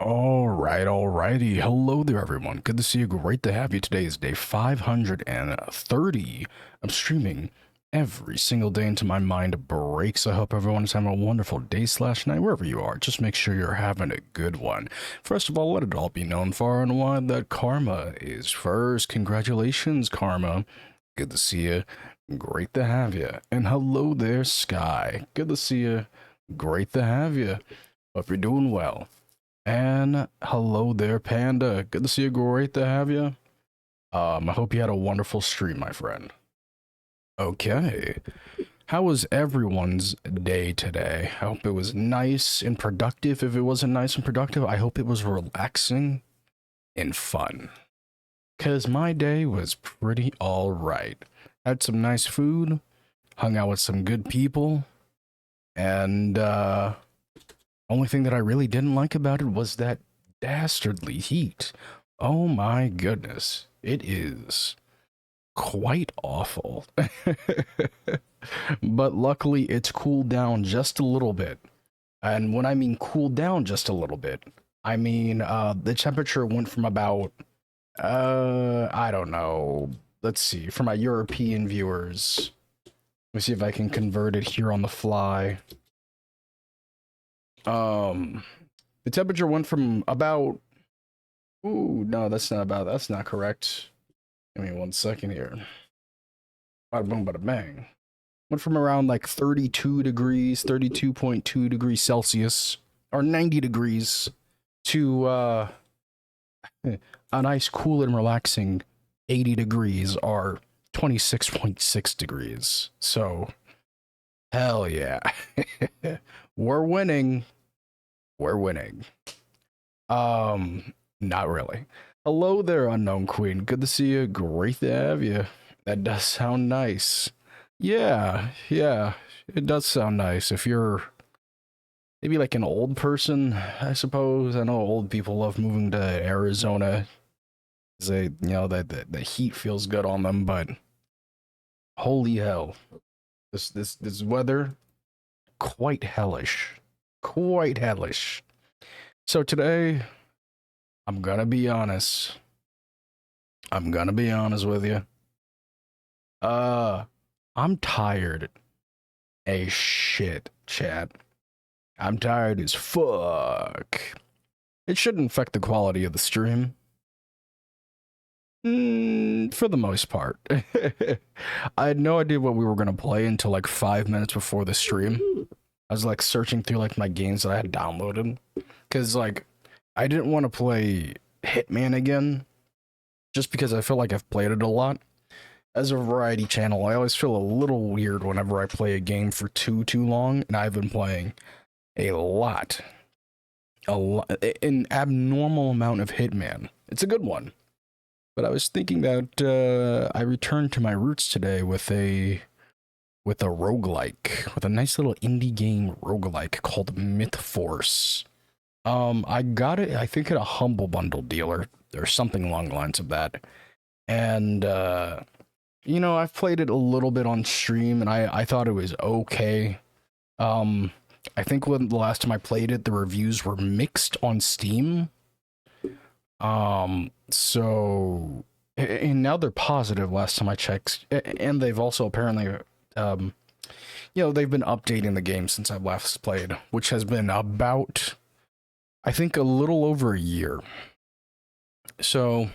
Alrighty. Hello there, everyone. Good to see you. Great to have you. Today is day 530 of streaming every single day until my mind breaks. I hope everyone is having a wonderful day slash night, wherever you are. Just make sure you're having a good one. First of all, let it all be known far and wide that Karma is first. Congratulations, Karma. Good to see you. Great to have you. And hello there, Sky. Good to see you. Great to have you. Hope you're doing well. And hello there, Panda. Good to see you. Great to have you. I hope you had a wonderful stream, my friend. Okay. How was everyone's day today? I hope it was nice and productive. If it wasn't nice and productive, I hope it was relaxing and fun. Because my day was pretty alright. Had some nice food, hung out with some good people, and, only thing that I really didn't like about it was that dastardly heat. Oh my goodness. It is quite awful. But luckily, it's cooled down just a little bit. And when I mean cooled down just a little bit, I mean the temperature went from about, I don't know. Let's see, for my European viewers. Let me see if I can convert it here on the fly. Um, the temperature went from about. Ooh, no, that's not correct. Give me 1 second here. Bada boom, bada bang. Went from around like 32 degrees, 32.2 degrees Celsius, or 90 degrees, to a nice, cool, and relaxing 80 degrees, or 26.6 degrees. So, hell yeah. We're winning. We're winning. Not really. Hello there, Unknown Queen. Good to see you. Great to have you. That does sound nice. Yeah, it does sound nice. If you're maybe like an old person, I suppose. I know old people love moving to Arizona. They, that the heat feels good on them, but holy hell, this weather quite hellish, quite hellish. So today, I'm gonna be honest. I'm gonna be honest with you. Uh, I'm tired as shit, chat. I'm tired as fuck. It shouldn't affect the quality of the stream. For the most part. I had no idea what we were gonna play until like 5 minutes before the stream. I was like searching through like my games that I had downloaded. Cause like I didn't want to play Hitman again. Just because I feel like I've played it a lot. As a variety channel, I always feel a little weird whenever I play a game for too long, and I've been playing a lot, an abnormal amount of Hitman. It's a good one, but I was thinking that I returned to my roots today with a roguelike, with a nice little indie game roguelike called MythForce. I got it, I think, at a Humble Bundle dealer or something along the lines of that, and I've played it a little bit on stream, and I thought it was okay. I think when the last time I played it, the reviews were mixed on Steam. So and now they're positive last time I checked, and they've also apparently, they've been updating the game since I've last played, which has been about, I think, a little over a year. So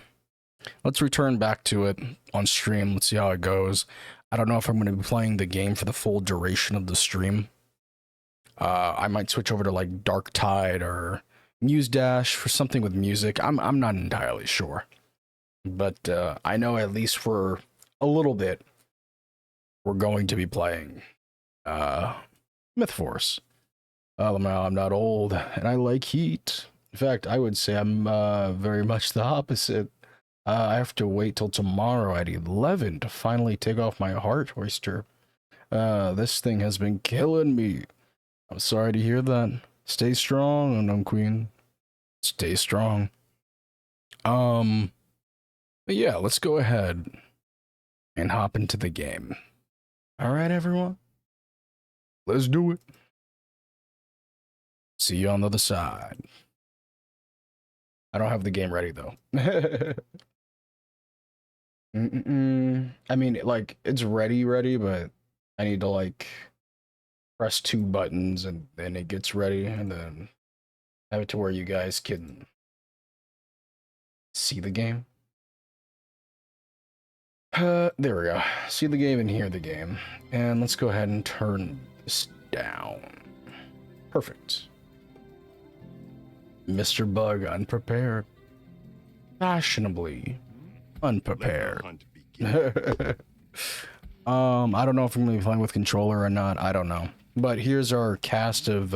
let's return back to it on stream. Let's see how it goes. I don't know if I'm going to be playing the game for the full duration of the stream. I might switch over to like Dark Tide or Muse Dash for something with music. I'm not entirely sure, but I know at least for a little bit we're going to be playing MythForce. I'm not old and I like heat. In fact, I would say I'm very much the opposite. I have to wait till tomorrow at 11 to finally take off my heart oyster. This thing has been killing me. I'm sorry to hear that. Stay strong, Unknown Queen. Stay strong. But yeah, let's go ahead and hop into the game. All right, everyone. Let's do it. See you on the other side. I don't have the game ready though. I mean, like it's ready, but I need to like press two buttons and then it gets ready, and then have it to where you guys can see the game. There we go. See the game and hear the game. And let's go ahead and turn this down. Perfect. Mr. Bug unprepared. Fashionably unprepared. I don't know if I'm gonna be playing with controller or not. I don't know. But here's our cast of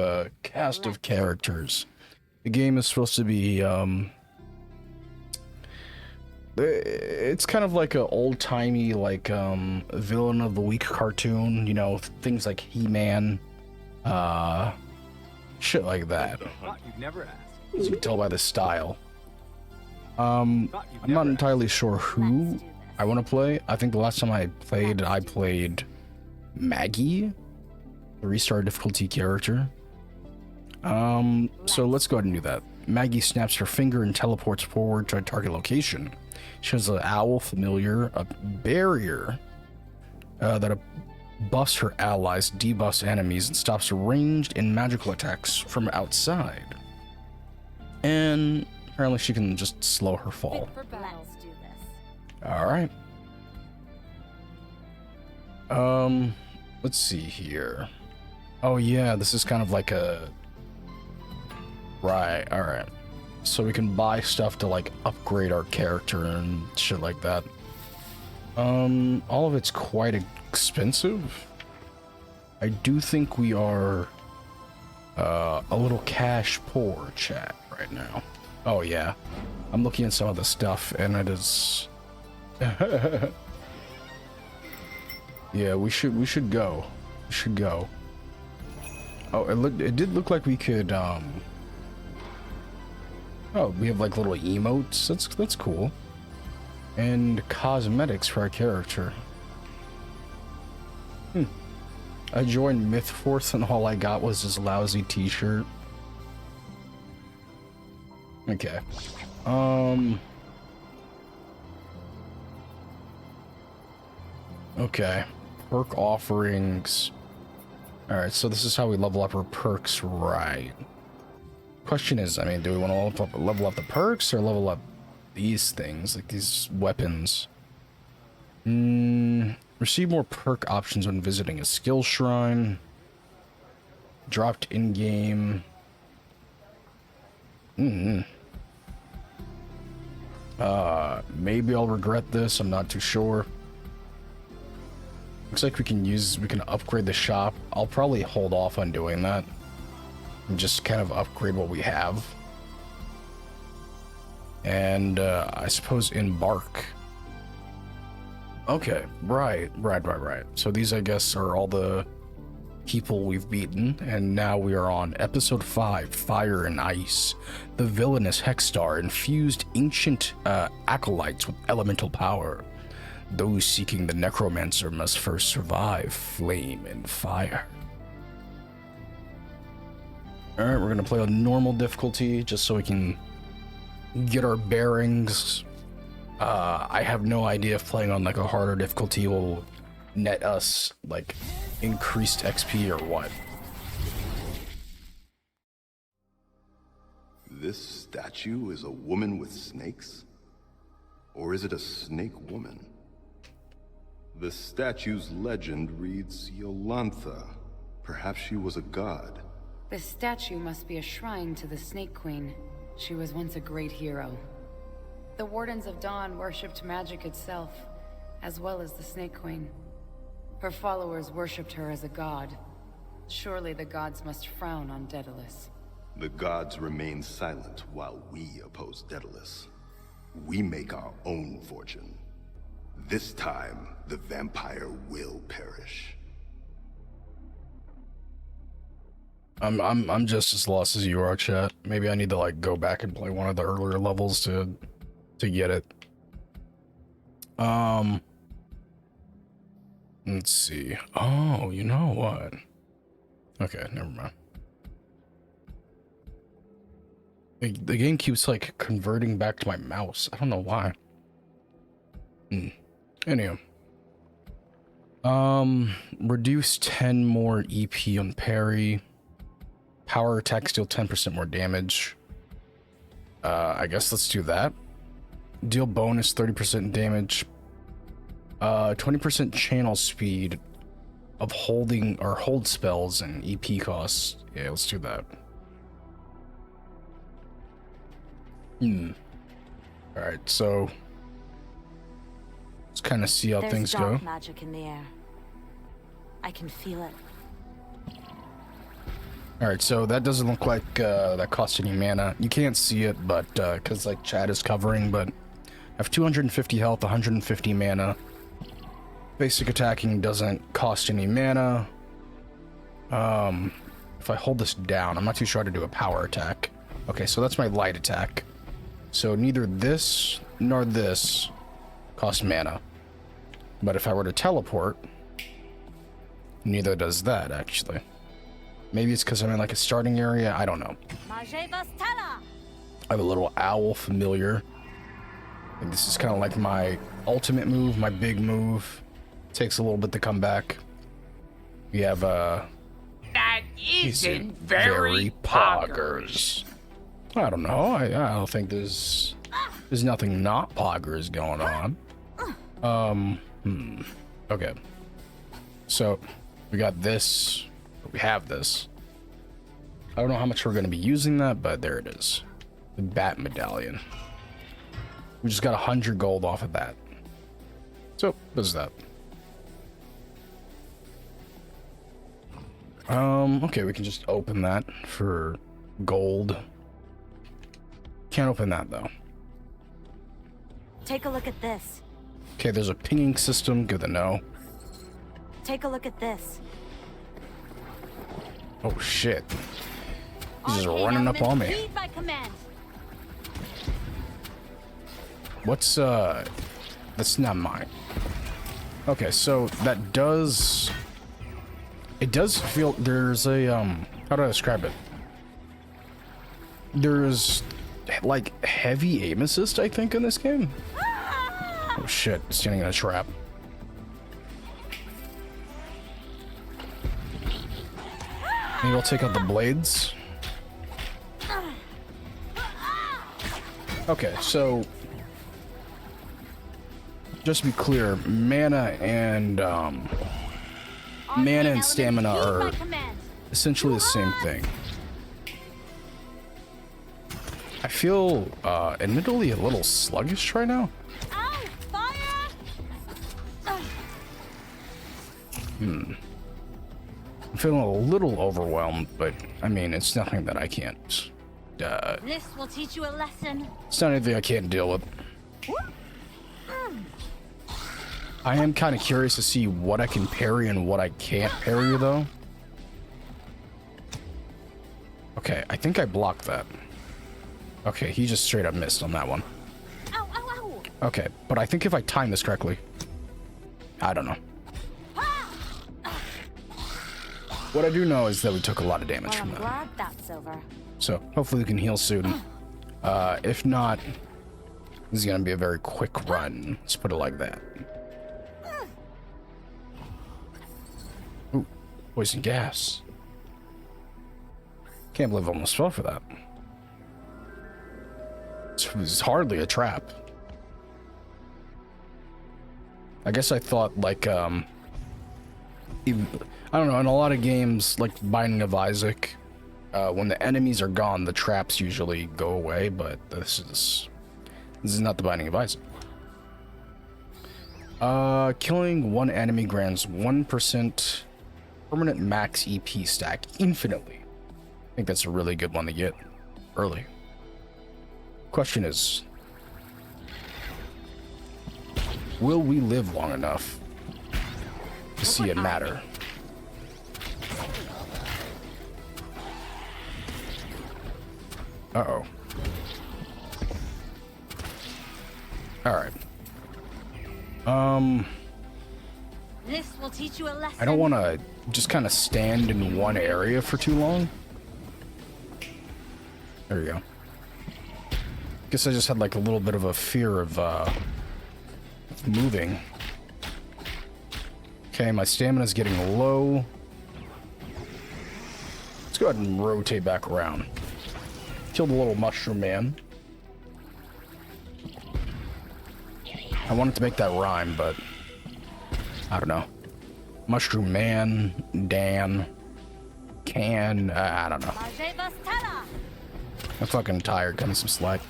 characters. The game is supposed to be it's kind of like a old-timey like villain of the week cartoon, you know, things like He-Man, shit like that. You've never asked. As you can tell by the style. I'm not entirely sure who I want to play. I think the last time I played Maggie, the 3-star difficulty character. So let's go ahead and do that. Maggie snaps her finger and teleports forward to a target location. She has an owl familiar, a barrier that buffs her allies, debuffs enemies, and stops ranged and magical attacks from outside. And apparently she can just slow her fall. Let's do this. Alright. Let's see here. Oh yeah, this is kind of like a... Right, alright. So we can buy stuff to like upgrade our character and shit like that. All of it's quite expensive. I do think we are a little cash poor, chat, right now. Oh yeah, I'm looking at some of the stuff and it is... Yeah, we should go. We should go. Oh, it did look like we could oh, we have like little emotes. That's cool. And cosmetics for our character. I joined MythForce and all I got was this lousy t-shirt. Okay. Okay. Perk offerings. Alright, so this is how we level up our perks, right? Question is, I mean, do we want to level up the perks or level up these things, like these weapons? Receive more perk options when visiting a skill shrine. Dropped in-game. Maybe I'll regret this, I'm not too sure. Looks like we can upgrade the shop. I'll probably hold off on doing that. And just kind of upgrade what we have. And I suppose embark. Okay, right. So these, I guess, are all the people we've beaten, and now we are on episode 5, Fire and Ice. The villainous Hexstar infused ancient acolytes with elemental power. Those seeking the necromancer must first survive flame and fire. Alright, we're gonna play on normal difficulty just so we can get our bearings. I have no idea if playing on like a harder difficulty will net us like increased XP or what. This statue is a woman with snakes? Or is it a snake woman? The statue's legend reads Yolantha. Perhaps she was a god. The statue must be a shrine to the Snake Queen. She was once a great hero. The Wardens of Dawn worshipped magic itself, as well as the Snake Queen. Her followers worshipped her as a god. Surely the gods must frown on Daedalus. The gods remain silent while we oppose Daedalus. We make our own fortune. This time, the vampire will perish. I'm just as lost as you are, chat. Maybe I need to like go back and play one of the earlier levels to get it. Let's see. Oh, you know what? Okay, never mind. The game keeps like converting back to my mouse. I don't know why. Anyway. Reduce 10 more EP on parry. Power attack deal 10% more damage. I guess let's do that. Deal bonus 30% damage. 20% channel speed of holding or hold spells and EP costs. Yeah, let's do that. Alright, so let's kind of see how things go. There's dark magic in the air. I can feel it. Alright, so that doesn't look like that costs any mana. You can't see it, but because like chat is covering, but I have 250 health, 150 mana. Basic attacking doesn't cost any mana. If I hold this down, I'm not too sure how to do a power attack. Okay, so that's my light attack. So neither this nor this cost mana. But if I were to teleport, neither does that, actually. Maybe it's because I'm in like a starting area. I don't know. I have a little owl familiar. And this is kind of like my ultimate move, my big move. Takes a little bit to come back. We have That isn't very poggers. I don't know. I don't think there's nothing not poggers going on. Okay. So we got this. We have this. I don't know how much we're going to be using that, but there it is. The bat medallion. We just got 100 gold off of that. So what is that? Okay, we can just open that for gold. Can't open that though. Take a look at this. Okay, there's a pinging system. Good to know. Take a look at this. Oh shit. He's just running up on me. What's that's not mine. Okay, so that does, it does feel, there's a how do I describe it? There's like heavy aim assist, I think, in this game. Oh shit, standing in a trap. Maybe I'll take out the blades. Okay, so just to be clear, mana and stamina are essentially the same thing. I feel admittedly a little sluggish right now. I'm feeling a little overwhelmed, but I mean, it's nothing that I can't. This will teach you a lesson. It's not anything I can't deal with. I am kind of curious to see what I can parry and what I can't parry, though. Okay, I think I blocked that. Okay, he just straight up missed on that one. Ow, ow, ow. Okay, but I think if I time this correctly, I don't know. What I do know is that we took a lot of damage from that. Glad that's over. So hopefully we can heal soon. If not, this is gonna be a very quick run. Let's put it like that. Ooh, poison gas. Can't believe I almost fell for that. It was hardly a trap. I guess I thought like even, I don't know, in a lot of games like Binding of Isaac, when the enemies are gone, the traps usually go away, but this is not the Binding of Isaac. Killing one enemy grants 1% permanent max EP stack infinitely. I think that's a really good one to get early. Question is, will we live long enough to see it matter? Uh-oh. Alright. This will teach you a lesson. I don't want to just kind of stand in one area for too long. There we go. Guess I just had like a little bit of a fear of moving. Okay, my stamina's getting low. Let's go ahead and rotate back around. Killed a little mushroom man. I wanted to make that rhyme, but I don't know. Mushroom man, Dan, can, I don't know. I'm fucking tired, cut me some slack.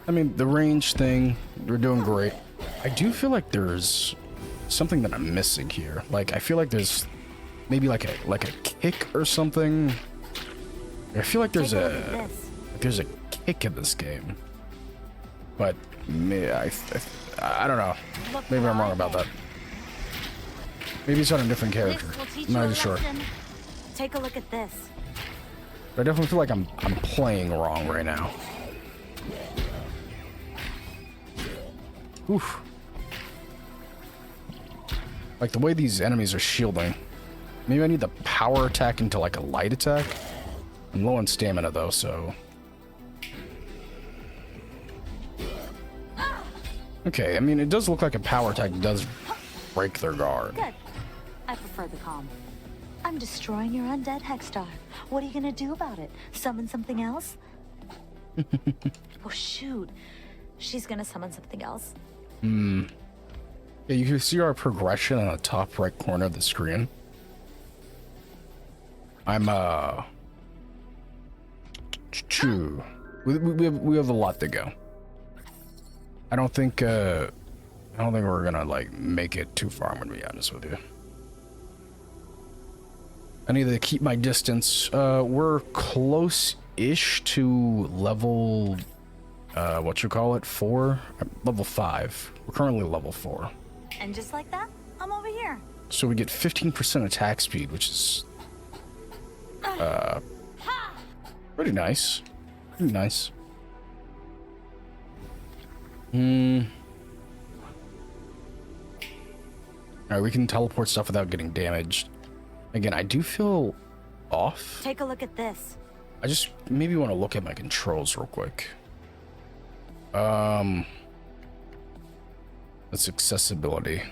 I mean, the range thing, we're doing great. I do feel like there's something that I'm missing here. Like, I feel like there's maybe like a kick or something. I feel like there's a kick in this game. But I don't know. Maybe I'm wrong about that. Maybe it's on a different character. I'm not even sure. Take a look at this. But I definitely feel like I'm playing wrong right now. Oof. Like the way these enemies are shielding. Maybe I need the power attack into like a light attack. I'm low on stamina though, so. Okay, I mean it does look like a power attack does break their guard. Good. I prefer the calm. I'm destroying your undead Hexstar. What are you gonna do about it? Summon something else? Oh shoot. She's gonna summon something else. Yeah, you can see our progression on the top right corner of the screen. I'm we have a lot to go. I don't think we're gonna like make it too far, I'm gonna be honest with you. I need to keep my distance. We're close-ish to level what you call it? 4? Level 5. We're currently level 4. And just like that, I'm over here. So we get 15% attack speed, which is pretty nice. Pretty nice. Alright, we can teleport stuff without getting damaged. Again, I do feel off. Take a look at this. I just maybe want to look at my controls real quick. That's accessibility.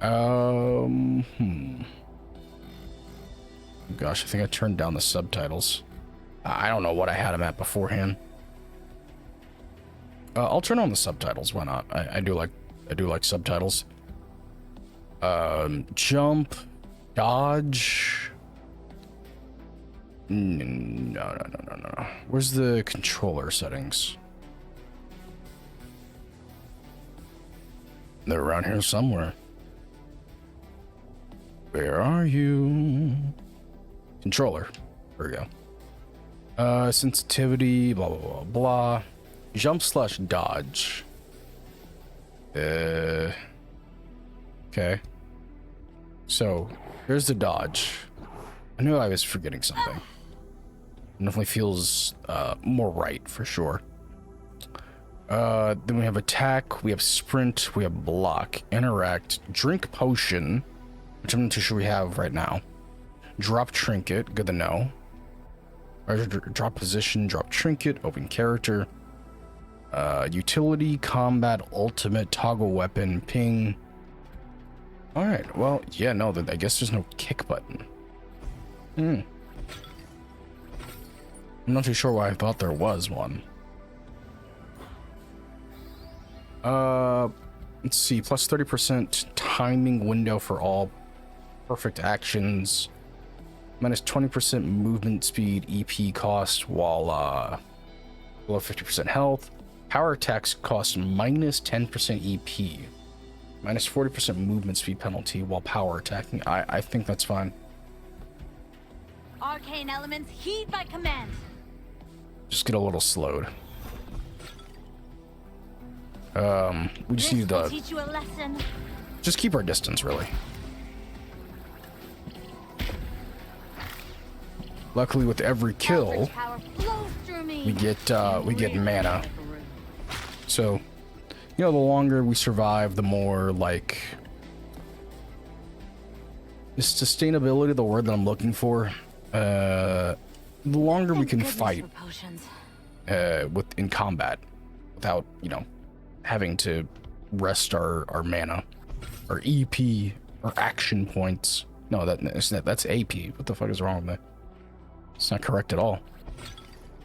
Gosh, I think I turned down the subtitles. I don't know what I had them at beforehand. I'll turn on the subtitles. Why not? I do like subtitles. Jump, dodge. No. Where's the controller settings? They're around here somewhere. Where are you? Controller. There we go. Sensitivity, blah, blah, blah, blah. Jump / dodge. Okay. So, here's the dodge. I knew I was forgetting something. It definitely feels more right, for sure. Then we have attack, we have sprint, we have block, interact, drink potion, which I'm not too sure we have right now. Drop trinket, good to know. Drop position, drop trinket, open character. Utility, combat, ultimate, toggle weapon, ping. Alright, well, yeah, no, I guess there's no kick button. I'm not too sure why I thought there was one. Let's see, plus 30% timing window for all perfect actions. Minus 20% movement speed, EP cost, while below 50% health. Power attacks cost minus 10% EP. Minus 40% movement speed penalty while power attacking. I think that's fine. Arcane elements, heed by command. Just get a little slowed. We just need to teach you a lesson. just keep our distance, really. Luckily, with every kill, we get mana. So You know, the longer we survive, the more, like... Is sustainability the word that I'm looking for? The longer we can fight in combat without, you know, having to rest our mana, our EP, our action points. No, that's AP. What the fuck is wrong with that? It's not correct at all.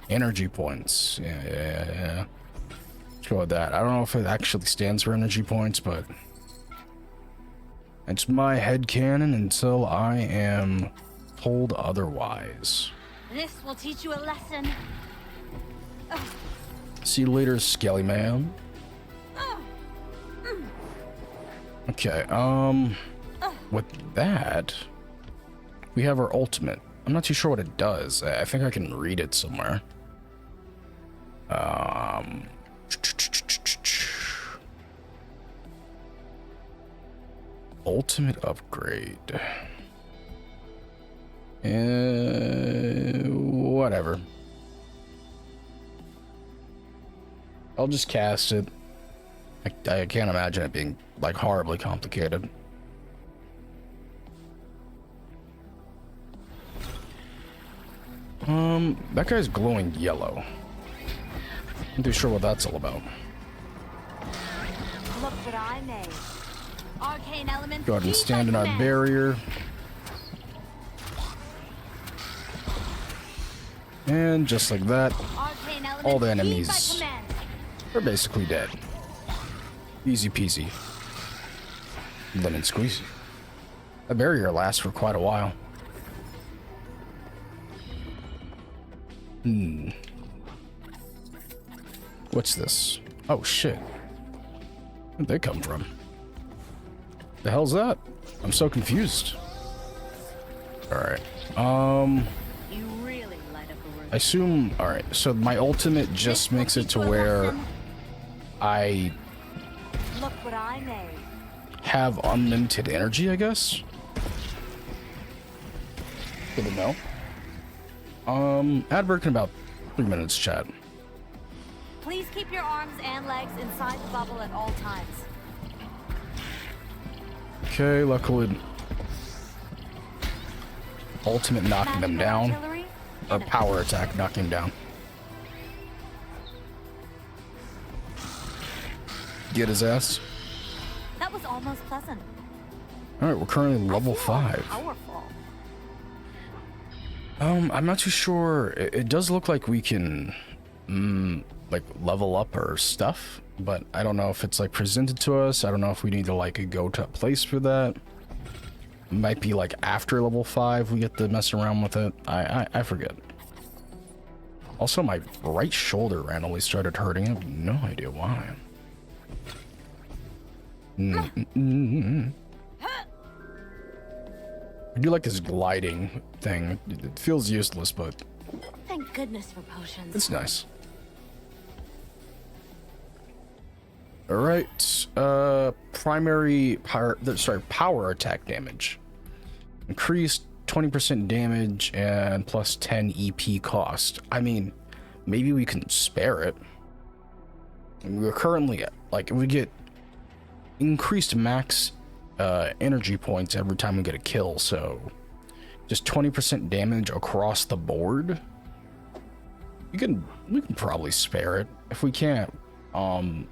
Energy points. Yeah. Let's go with that. I don't know if it actually stands for energy points, but it's my headcanon until I am told otherwise. This will teach you a lesson. See you later, Skelly Man. Okay, with that, we have our ultimate. I'm not too sure what it does. I think I can read it somewhere. Ultimate upgrade. Whatever. I'll just cast it. I can't imagine it being like horribly complicated. That guy's glowing yellow. I'm too sure what that's all about. Look what I made. Arcane elements. Go ahead and stand in our barrier. And just like that, all the enemies are basically dead. Easy peasy. Lemon squeezy. That barrier lasts for quite a while. What's this? Oh shit. Where'd they come from? The hell's that? I'm so confused. Alright. You really light up a room. I assume... Alright, so my ultimate just makes it to where I Look what I made. have unlimited energy, I guess? Good to know. Ad break in about 3 minutes, chat. Please keep your arms and legs inside the bubble at all times. Okay, luckily... Ultimate knocking them down. Or power attack knocking them down. Get his ass. That was almost pleasant. Alright, we're currently level I feel 5. Powerful. I'm not too sure. It does look like we can, like, level up our stuff, but I don't know if it's, like, presented to us. I don't know if we need to, like, go to a place for that. It might be, like, after level 5 we get to mess around with it. I forget. Also, my right shoulder randomly started hurting. I have no idea why. I do like this gliding thing. It feels useless, but Thank goodness for potions. it's nice. Alright, primary power attack damage. Increased 20% damage and plus 10 EP cost. I mean, maybe we can spare it. We're currently at, like, we get increased max energy points every time we get a kill, so just 20% damage across the board. We can probably spare it. If we can't, we'll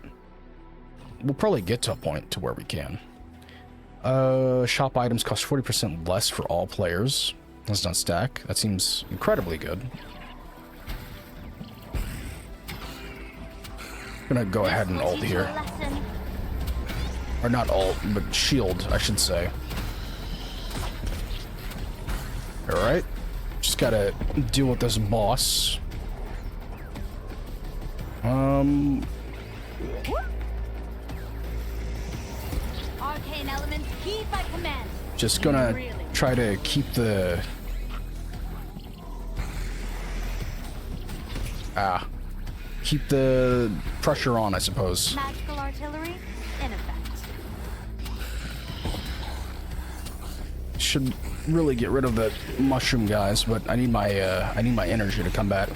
probably get to a point to where we can. Shop items cost 40% less for all players. That's not stack. That seems incredibly good. Gonna go ahead and ult here. Or not ult, but shield, I should say. Alright. Just gotta deal with this boss. Arcane elements, heed my command. Just gonna try to keep the... keep the pressure on, I suppose. Magical artillery in effect. Should really get rid of the mushroom guys, but I need my energy to come back.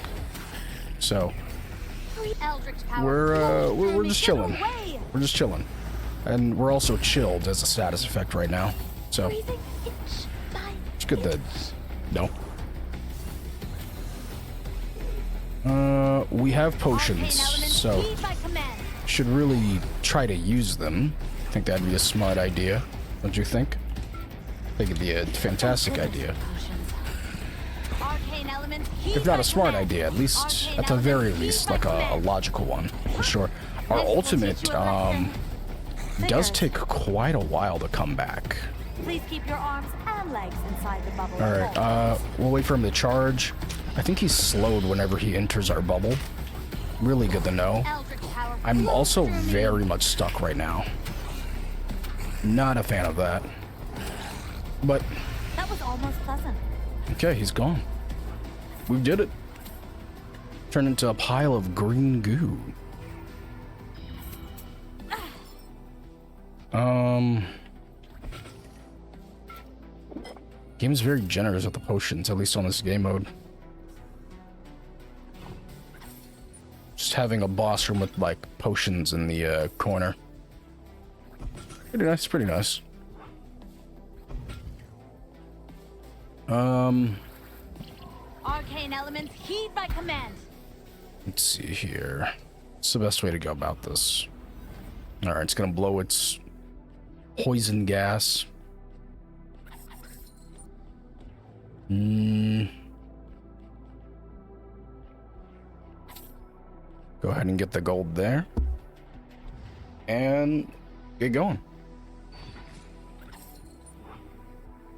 So We're just chilling. We're just chilling. And we're also chilled as a status effect right now. So it's good that we have potions, so should really try to use them. I think that'd be a smart idea, don't you think? I think it'd be a fantastic idea. If not a smart idea, at least, at the very least, like a logical one, for sure. Our ultimate does take quite a while to come back. Please keep your arms and legs inside the bubble. Alright, we'll wait for him to charge. I think he's slowed whenever he enters our bubble. Really good to know. I'm also very much stuck right now. Not a fan of that. But that was almost pleasant. Okay, he's gone. We did it. Turned into a pile of green goo. Game's very generous with the potions, at least on this game mode. Just having a boss room with like potions in the corner. Pretty nice, pretty nice. Arcane elements, heed by command. Let's see here. What's the best way to go about this? Alright, it's gonna blow its poison gas. Go ahead and get the gold there. And get going.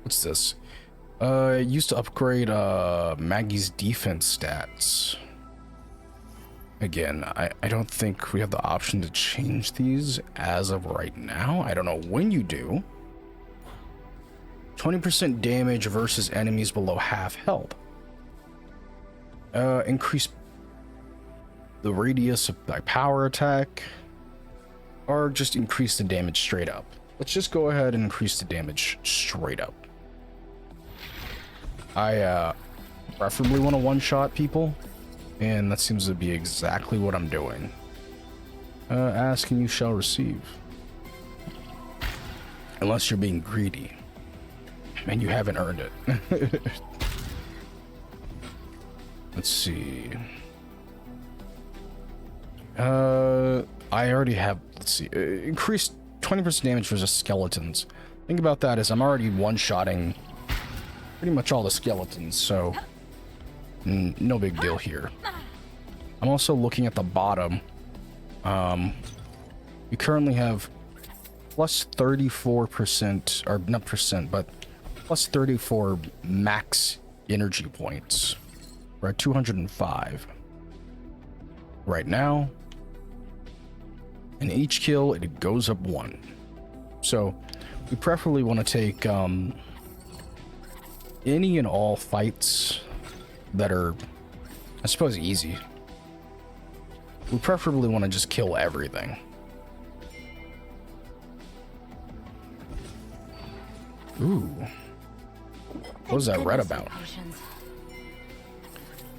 What's this? Used to upgrade Maggie's defense stats. Again, I don't think we have the option to change these as of right now. I don't know when you do. 20% damage versus enemies below half health. Increase the radius of my power attack. Or just increase the damage straight up. Let's just go ahead and increase the damage straight up. I preferably want to one-shot people, and that seems to be exactly what I'm doing. Ask and you shall receive. Unless you're being greedy. And you haven't earned it. Let's see. I already have, let's see, increased 20% damage versus skeletons. Think about that as I'm already one-shotting pretty much all the skeletons, so no big deal here. I'm also looking at the bottom. We currently have plus 34%, or not percent, but plus 34 max energy points. We're at 205 right now, and each kill it goes up 1. So we preferably want to take any and all fights that are, I suppose, easy. We preferably want to just kill everything. Ooh. What was that read about?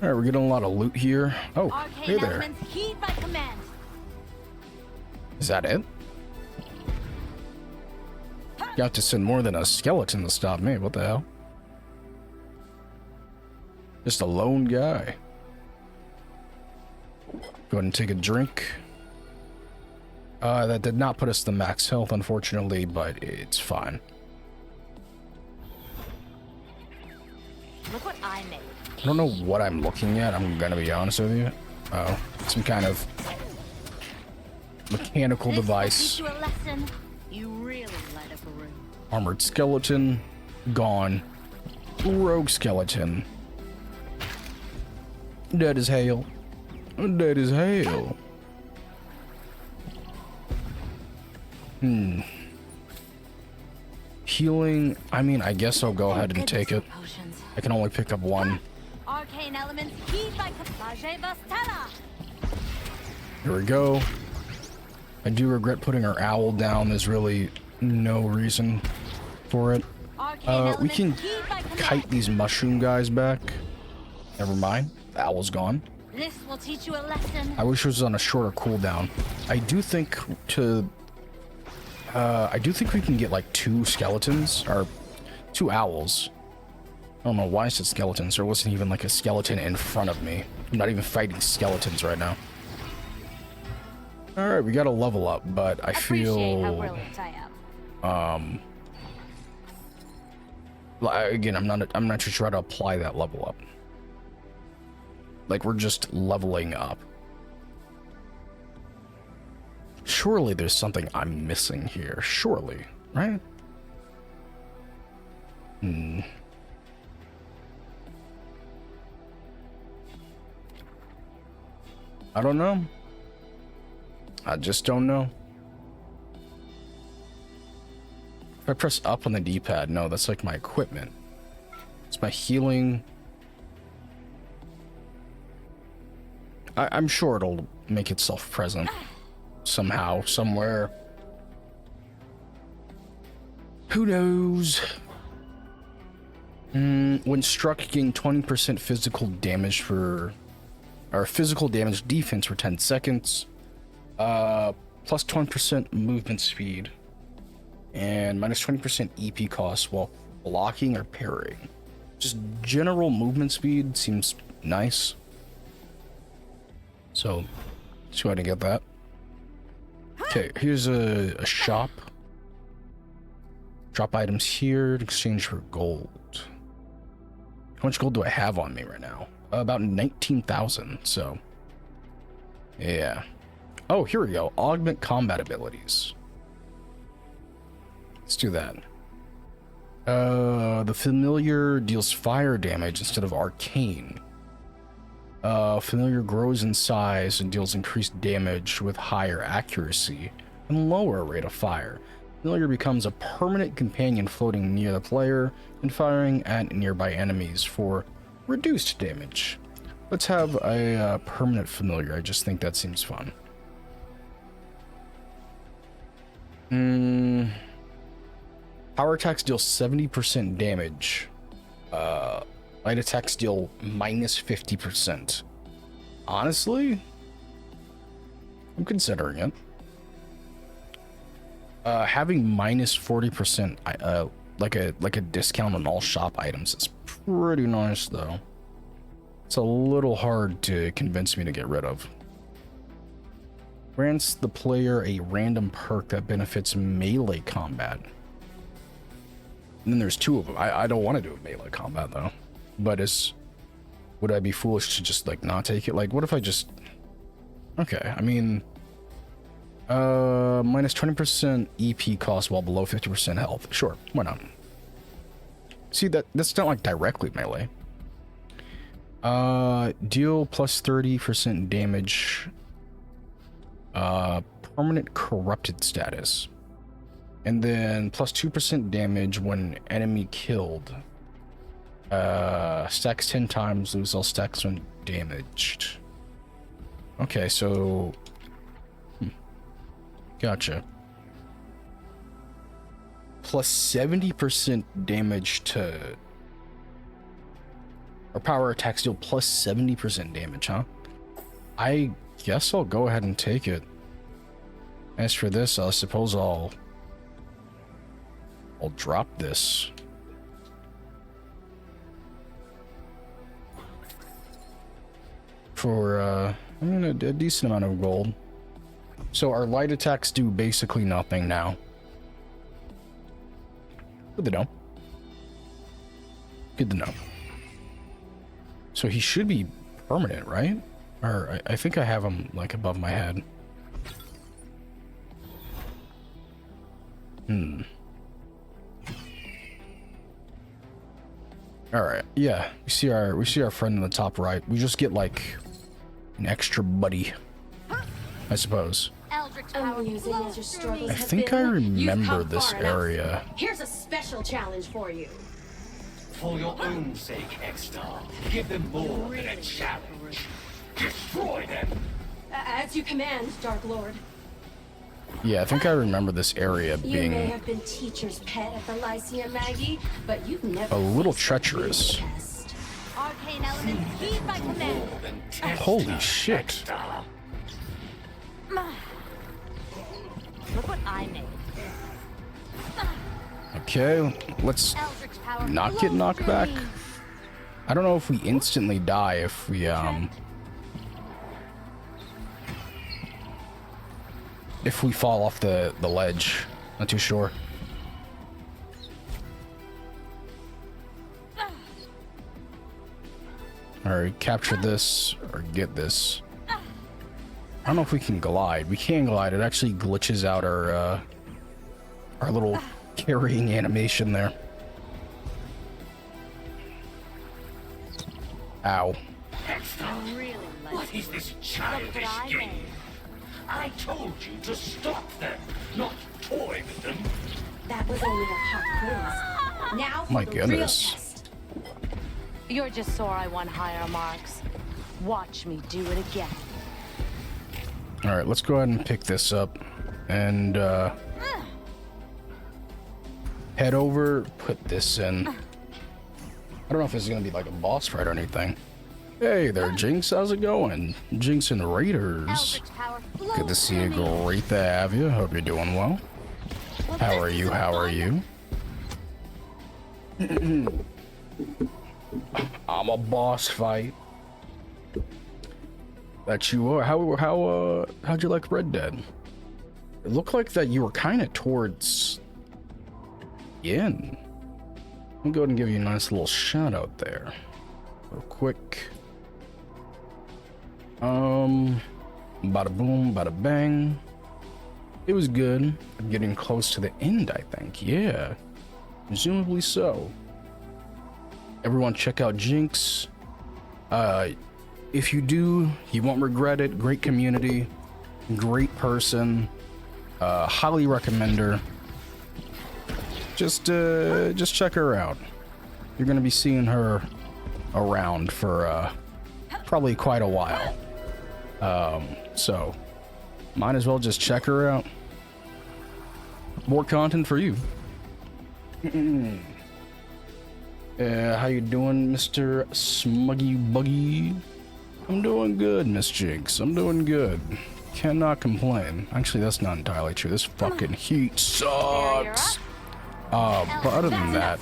Alright, we're getting a lot of loot here. Oh, hey there. Is that it? You have to send more than a skeleton to stop me. What the hell? Just a lone guy. Go ahead and take a drink. That did not put us to max health, unfortunately, but it's fine. Look what I made. I don't know what I'm looking at, I'm gonna be honest with you. Oh, some kind of mechanical device. You a lesson. You really light up a room. Armored skeleton, gone. Rogue skeleton. Dead as hail. Dead as hail. Healing, I mean, I guess I'll go ahead and take it. I can only pick up one. Arcane elements, heed by Here we go. I do regret putting our owl down. There's really no reason for it. We can kite these mushroom guys back. Never mind. The owl's gone. This will teach you a lesson. I wish it was on a shorter cooldown. I do think we can get like 2 skeletons or 2 owls. I don't know why I said skeletons. There wasn't even like a skeleton in front of me. I'm not even fighting skeletons right now. All right, we got to level up, but I Appreciate how feel brilliant I am. again, I'm not too sure how to apply that level up. Like we're just leveling up. Surely there's something I'm missing here. Surely, right? I don't know. I just don't know. If I press up on the D-pad, no, that's like my equipment. It's my healing. I'm sure it'll make itself present somehow, somewhere. Who knows? When struck, gain 20% physical damage physical damage defense for 10 seconds. Plus 20% movement speed. And minus 20% EP cost while blocking or parrying. Just general movement speed seems nice. So, let's go ahead and get that. Okay, here's a shop. Drop items here in exchange for gold. How much gold do I have on me right now? About 19,000, so. Yeah. Oh, here we go. Augment combat abilities. Let's do that. The familiar deals fire damage instead of arcane. Familiar grows in size and deals increased damage with higher accuracy and lower rate of fire. Familiar becomes a permanent companion floating near the player and firing at nearby enemies for reduced damage. Let's have a permanent familiar. I just think that seems fun. Power attacks deal 70% damage. Light attacks deal minus 50%. Honestly, I'm considering it. Having minus 40%, like a discount on all shop items is pretty nice, though. It's a little hard to convince me to get rid of. Grants the player a random perk that benefits melee combat. And then there's 2 of them. I don't want to do melee combat though. But would I be foolish to just like not take it? Like what if I just, okay, I mean, minus 20% EP cost while below 50% health. Sure, why not? See, that's not like directly melee. Deal plus 30% damage. Permanent corrupted status. And then plus 2% damage when enemy killed. Stacks 10 times, lose all stacks when damaged. Okay, so... Gotcha. Plus 70% damage to... Or power attacks deal plus 70% damage, huh? I guess I'll go ahead and take it. As for this, I suppose I'll drop this. For, I mean, a decent amount of gold. So our light attacks do basically nothing now. Good to know. Good to know. So he should be permanent, right? Or I think I have him, like, above my head. Alright, yeah. We see our friend in the top right. We just get like an extra buddy, I suppose. I think I remember this area. Here's a special challenge for you. For your own sake, X-Star, give them more than a challenge. Destroy them! As you command, Dark Lord. Yeah, I think I remember this area You may being have been teacher's pet at the Lyceum, Maggie, but you've never a little faced a treacherous. real test. Our arcane elements heed my command. More than test Holy her, shit. X-Star. Look what I made. Okay, let's Eldritch power. not get flow knocked through back. me. I don't know if we instantly die if we fall off the ledge. Not too sure. Alright, capture this or get this. I don't know if we can glide. We can glide. It actually glitches out our little carrying animation there. Ow. X-Star, Really like what is this Look childish what I game? made. I told you to stop them, not toy with them. That was only a hot quiz. Now for My the real goodness. test. You're just sore I won higher marks. Watch me do it again. Alright, let's go ahead and pick this up and head over, put this in. I don't know if this is gonna be like a boss fight or anything. Hey there, Jinx, how's it going? Jinx and Raiders. Eldritch power. Flow Good to see you, through me. great to have you. Hope you're doing well. Well, How this are is you? a How are fun- you? I'm a boss fight. That you are. How'd you like Red Dead? It looked like that you were kind of towards the end. Let me go ahead and give you a nice little shout out there, real quick. Bada boom, bada bang. It was good. I'm getting close to the end, I think. Yeah, presumably so. Everyone check out Jinx. If you do, you won't regret it. Great community, great person. Highly recommend her. Just check her out. You're gonna be seeing her around for probably quite a while. So might as well just check her out. More content for you. How you doing, Mr. Smuggy Buggy? I'm doing good, Miss Jinx. I'm doing good. Cannot complain. Actually, that's not entirely true. This fucking heat sucks. But other than that,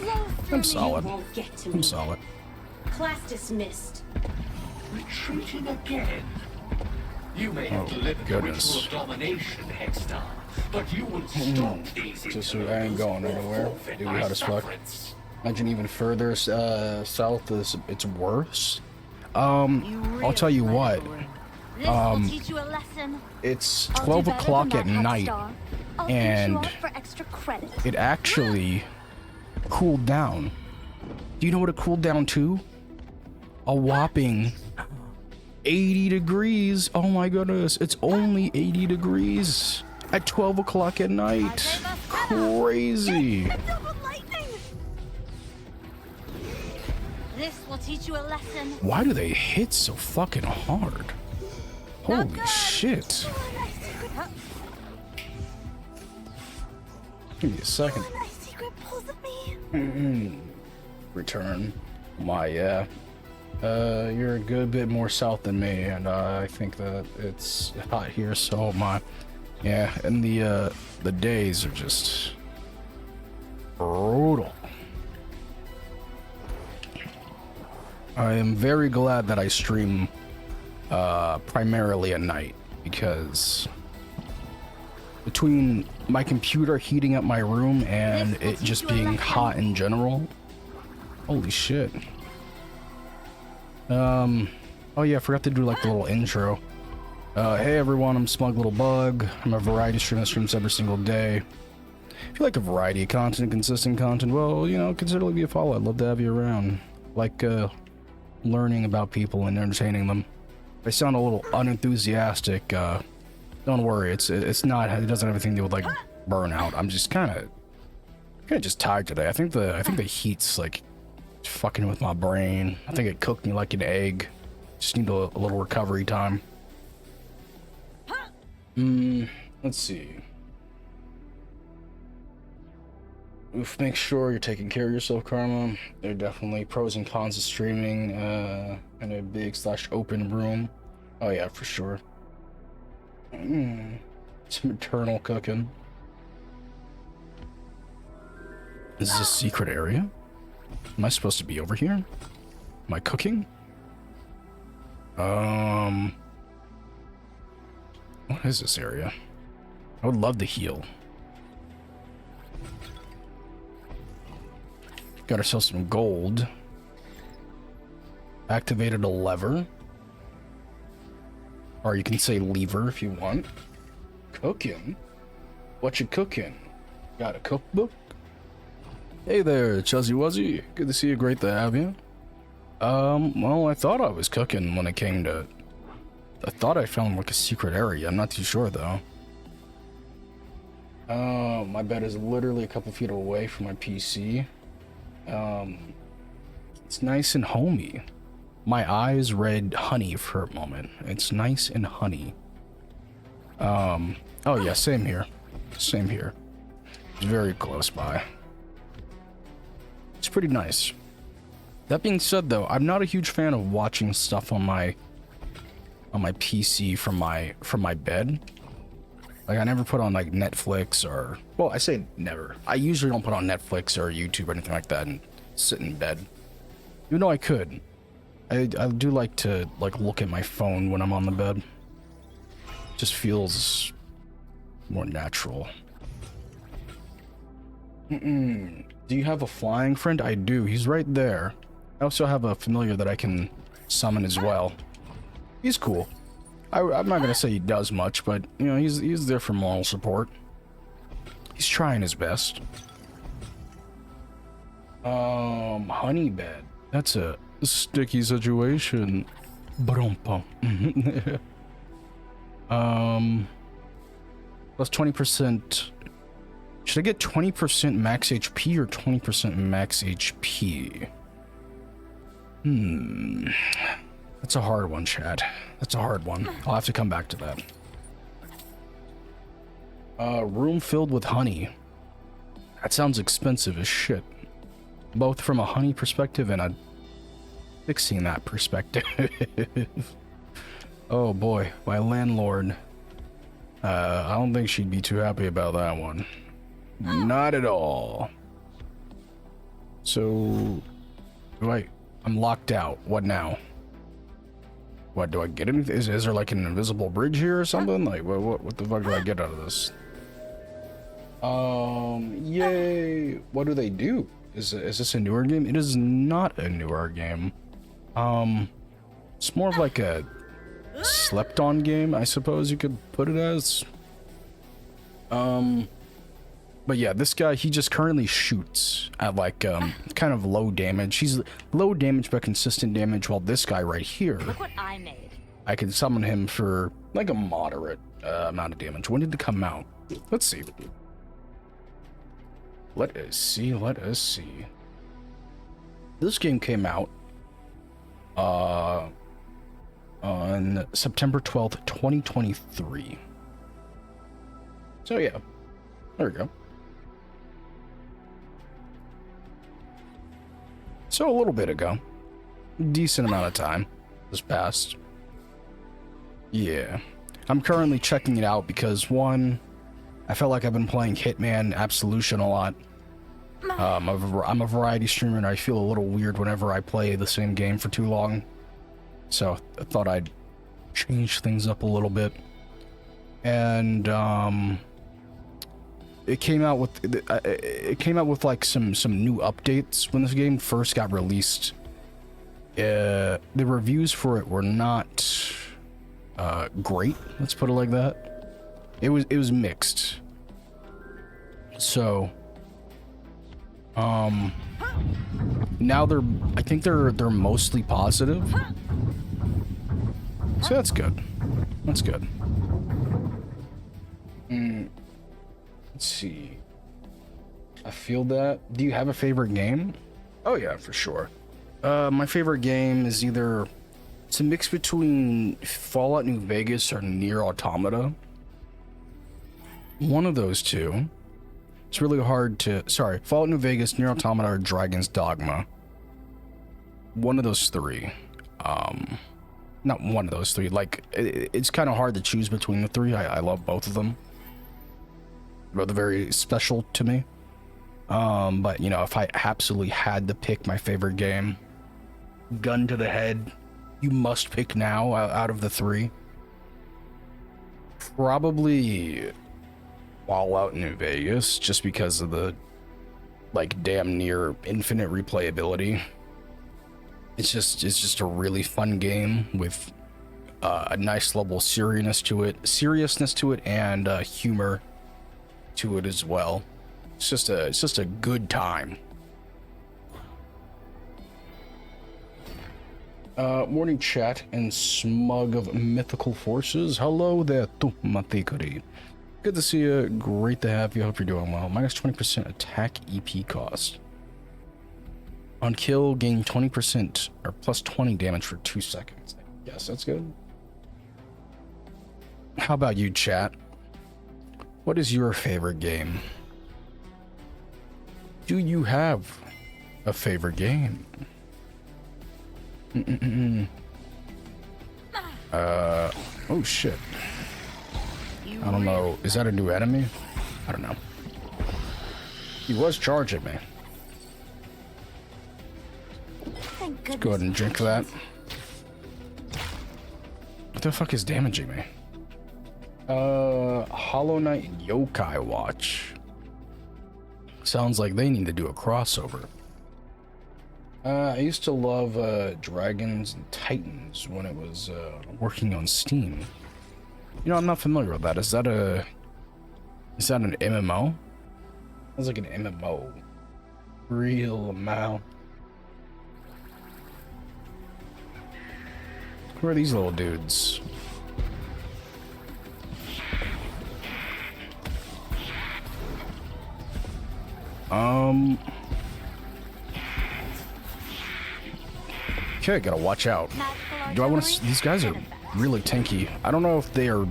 I'm solid. Won't get to I'm me. solid. Class dismissed. Retreating again. You may have Oh, delivered the goodness. ritual of domination, X-Star, but you will stop these Just so I ain't going anywhere. forfeit Dude, my how to fuck. sufferance. Imagine even further south, it's worse. You I'll tell you really what. like it. This will teach you a lesson. It's I'll do 12 better o'clock than at that, night. Headstar. I'll teach and you all for extra credit. It actually cooled down. Do you know what it cooled down to? A whopping 80 degrees. Oh my goodness. It's only 80 degrees at 12 o'clock at night. Crazy. Double lightning. This will teach you a lesson. Why do they hit so fucking hard? Holy shit. Give me a second. My secret pulls at me. Return. My, yeah. You're a good bit more south than me, and I think that it's hot here, so my, yeah, and the days are just brutal. I am very glad that I stream primarily at night, because between my computer heating up my room and it just being hot in general, holy shit. Oh yeah, I forgot to do like the little intro. Hey everyone, I'm Smug Little Bug. I'm a variety streamer that streams every single day. If you like a variety of content, consistent content, well, you know, consider leaving a follow. I'd love to have you around. Like, learning about people and entertaining them. If I sound a little unenthusiastic, don't worry. It's not. It doesn't have anything to do with like burnout. I'm just kind of just tired today. I think the heat's like fucking with my brain. I think it cooked me like an egg. Just need a little recovery time. Let's see. Oof, make sure you're taking care of yourself, Karma. There are definitely pros and cons of streaming in a big / open room. Oh yeah, for sure. Some eternal cooking. Is this a secret area? Am I supposed to be over here? Am I cooking? What is this area? I would love to heal. Got ourselves some gold. Activated a lever. Or you can say lever if you want. Cooking? What you cooking? Got a cookbook? Hey there, Chuzzy Wuzzy. Good to see you, great to have you. Well, I thought I was cooking when it came to... I thought I found like a secret area, I'm not too sure though. My bed is literally a couple feet away from my PC. It's nice and homey. My eyes read honey for a moment. It's nice and honey. Oh yeah, same here. Same here. It's very close by. It's pretty nice. That being said though, I'm not a huge fan of watching stuff on my PC from my bed. Like I never put on like Netflix or, well, I say never. I usually don't put on Netflix or YouTube or anything like that and sit in bed. Even though I could. I do like to like look at my phone when I'm on the bed. Just feels more natural. Do you have a flying friend? I do. He's right there. I also have a familiar that I can summon as well. He's cool. I'm not gonna say he does much, but you know, he's there for moral support. He's trying his best. Honey bed. That's a sticky situation. Ba-dum-bum. Plus 20%. Should I get 20% max HP or 20% max HP? That's a hard one, Chad. That's a hard one. I'll have to come back to that. Room filled with honey. That sounds expensive as shit. Both from a honey perspective and a fixing that perspective. Oh boy, my landlord. I don't think she'd be too happy about that one. Not at all. So, I'm locked out. What now? What, do I get anything? Is there like an invisible bridge here or something? Like, what the fuck do I get out of this? Yay. What do they do? Is this a newer game? It is not a newer game. It's more of like a slept on game, I suppose you could put it as. But yeah, this guy, he just currently shoots at like, kind of low damage. He's low damage but consistent damage, while this guy right here, Look what I made. I can summon him for like a moderate amount of damage. When did it come out? Let's see. Let us see. This game came out on September 12th, 2023. So yeah, there we go. So a little bit ago. Decent amount of time has passed. Yeah. I'm currently checking it out because, one, I felt like I've been playing Hitman Absolution a lot. I'm a variety streamer and I feel a little weird whenever I play the same game for too long. So I thought I'd change things up a little bit. And it came out with like some new updates when this game first got released. The reviews for it were not great, let's put it like that. It was mixed. So now I think they're mostly positive. So that's good. That's good. Let's see. I feel that. Do you have a favorite game? Oh yeah, for sure. My favorite game is either, it's a mix between Fallout New Vegas or Nier Automata. One of those two. It's really hard to... Sorry, Fallout New Vegas, Nier Automata, or Dragon's Dogma. One of those three. Not one of those three. Like, it's kind of hard to choose between the three. I love both of them. Both are very special to me. But, you know, if I absolutely had to pick my favorite game, gun to the head, you must pick now out of the three. Probably Fallout New Vegas, just because of the, like, damn near infinite replayability. It's just a really fun game with a nice level of seriousness to it, and humor to it as well. It's just a good time. Morning chat and smug of mythical forces. Hello there, Tumatikari. Good to see you. Great to have you. Hope you're doing well. Minus 20% attack EP cost. On kill, gain 20% or plus 20 damage for 2 seconds. Yes, that's good. How about you, chat? What is your favorite game? Do you have a favorite game? Oh shit. I don't know. Is that a new enemy? I don't know. He was charging me. Let's go ahead and drink that. What the fuck is damaging me? Hollow Knight Yokai Watch. Sounds like they need to do a crossover. I used to love Dragons and Titans when it was working on Steam. You know, I'm not familiar with that. Is that an MMO? Sounds like an MMO. Real amount. Who are these little dudes? Okay, gotta watch out. Do I want to... These guys are really tanky. I don't know if they are...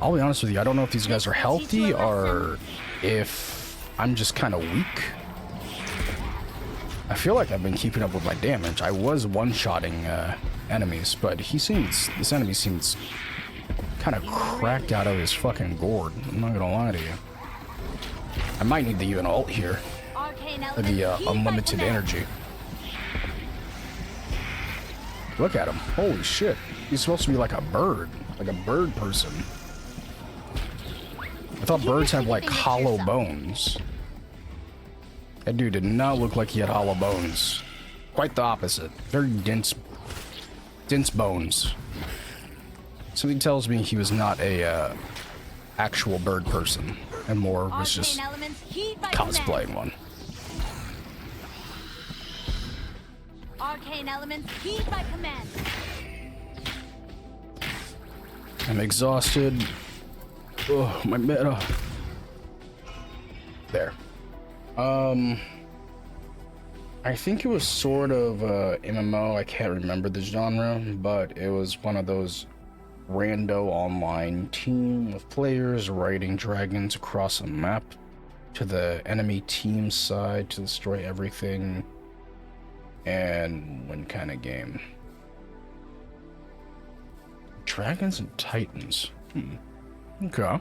I'll be honest with you, I don't know if these guys are healthy or if I'm just kind of weak. I feel like I've been keeping up with my damage. I was one-shotting enemies, but this enemy seems kind of cracked out of his fucking gourd. I'm not gonna lie to you. I might need to use an ult here. For the unlimited energy. Look at him. Holy shit. He's supposed to be like a bird person. I thought birds have like hollow bones. That dude did not look like he had hollow bones. Quite the opposite. Very dense bones. Something tells me he was not a actual bird person, and more was just cosplaying one. Arcane elements, heed by command. I'm exhausted. Oh, my meta. There. I think it was sort of MMO. I can't remember the genre, but it was one of those rando online team of players riding dragons across a map to the enemy team side to destroy everything and win kind of game. Dragons and Titans. Okay.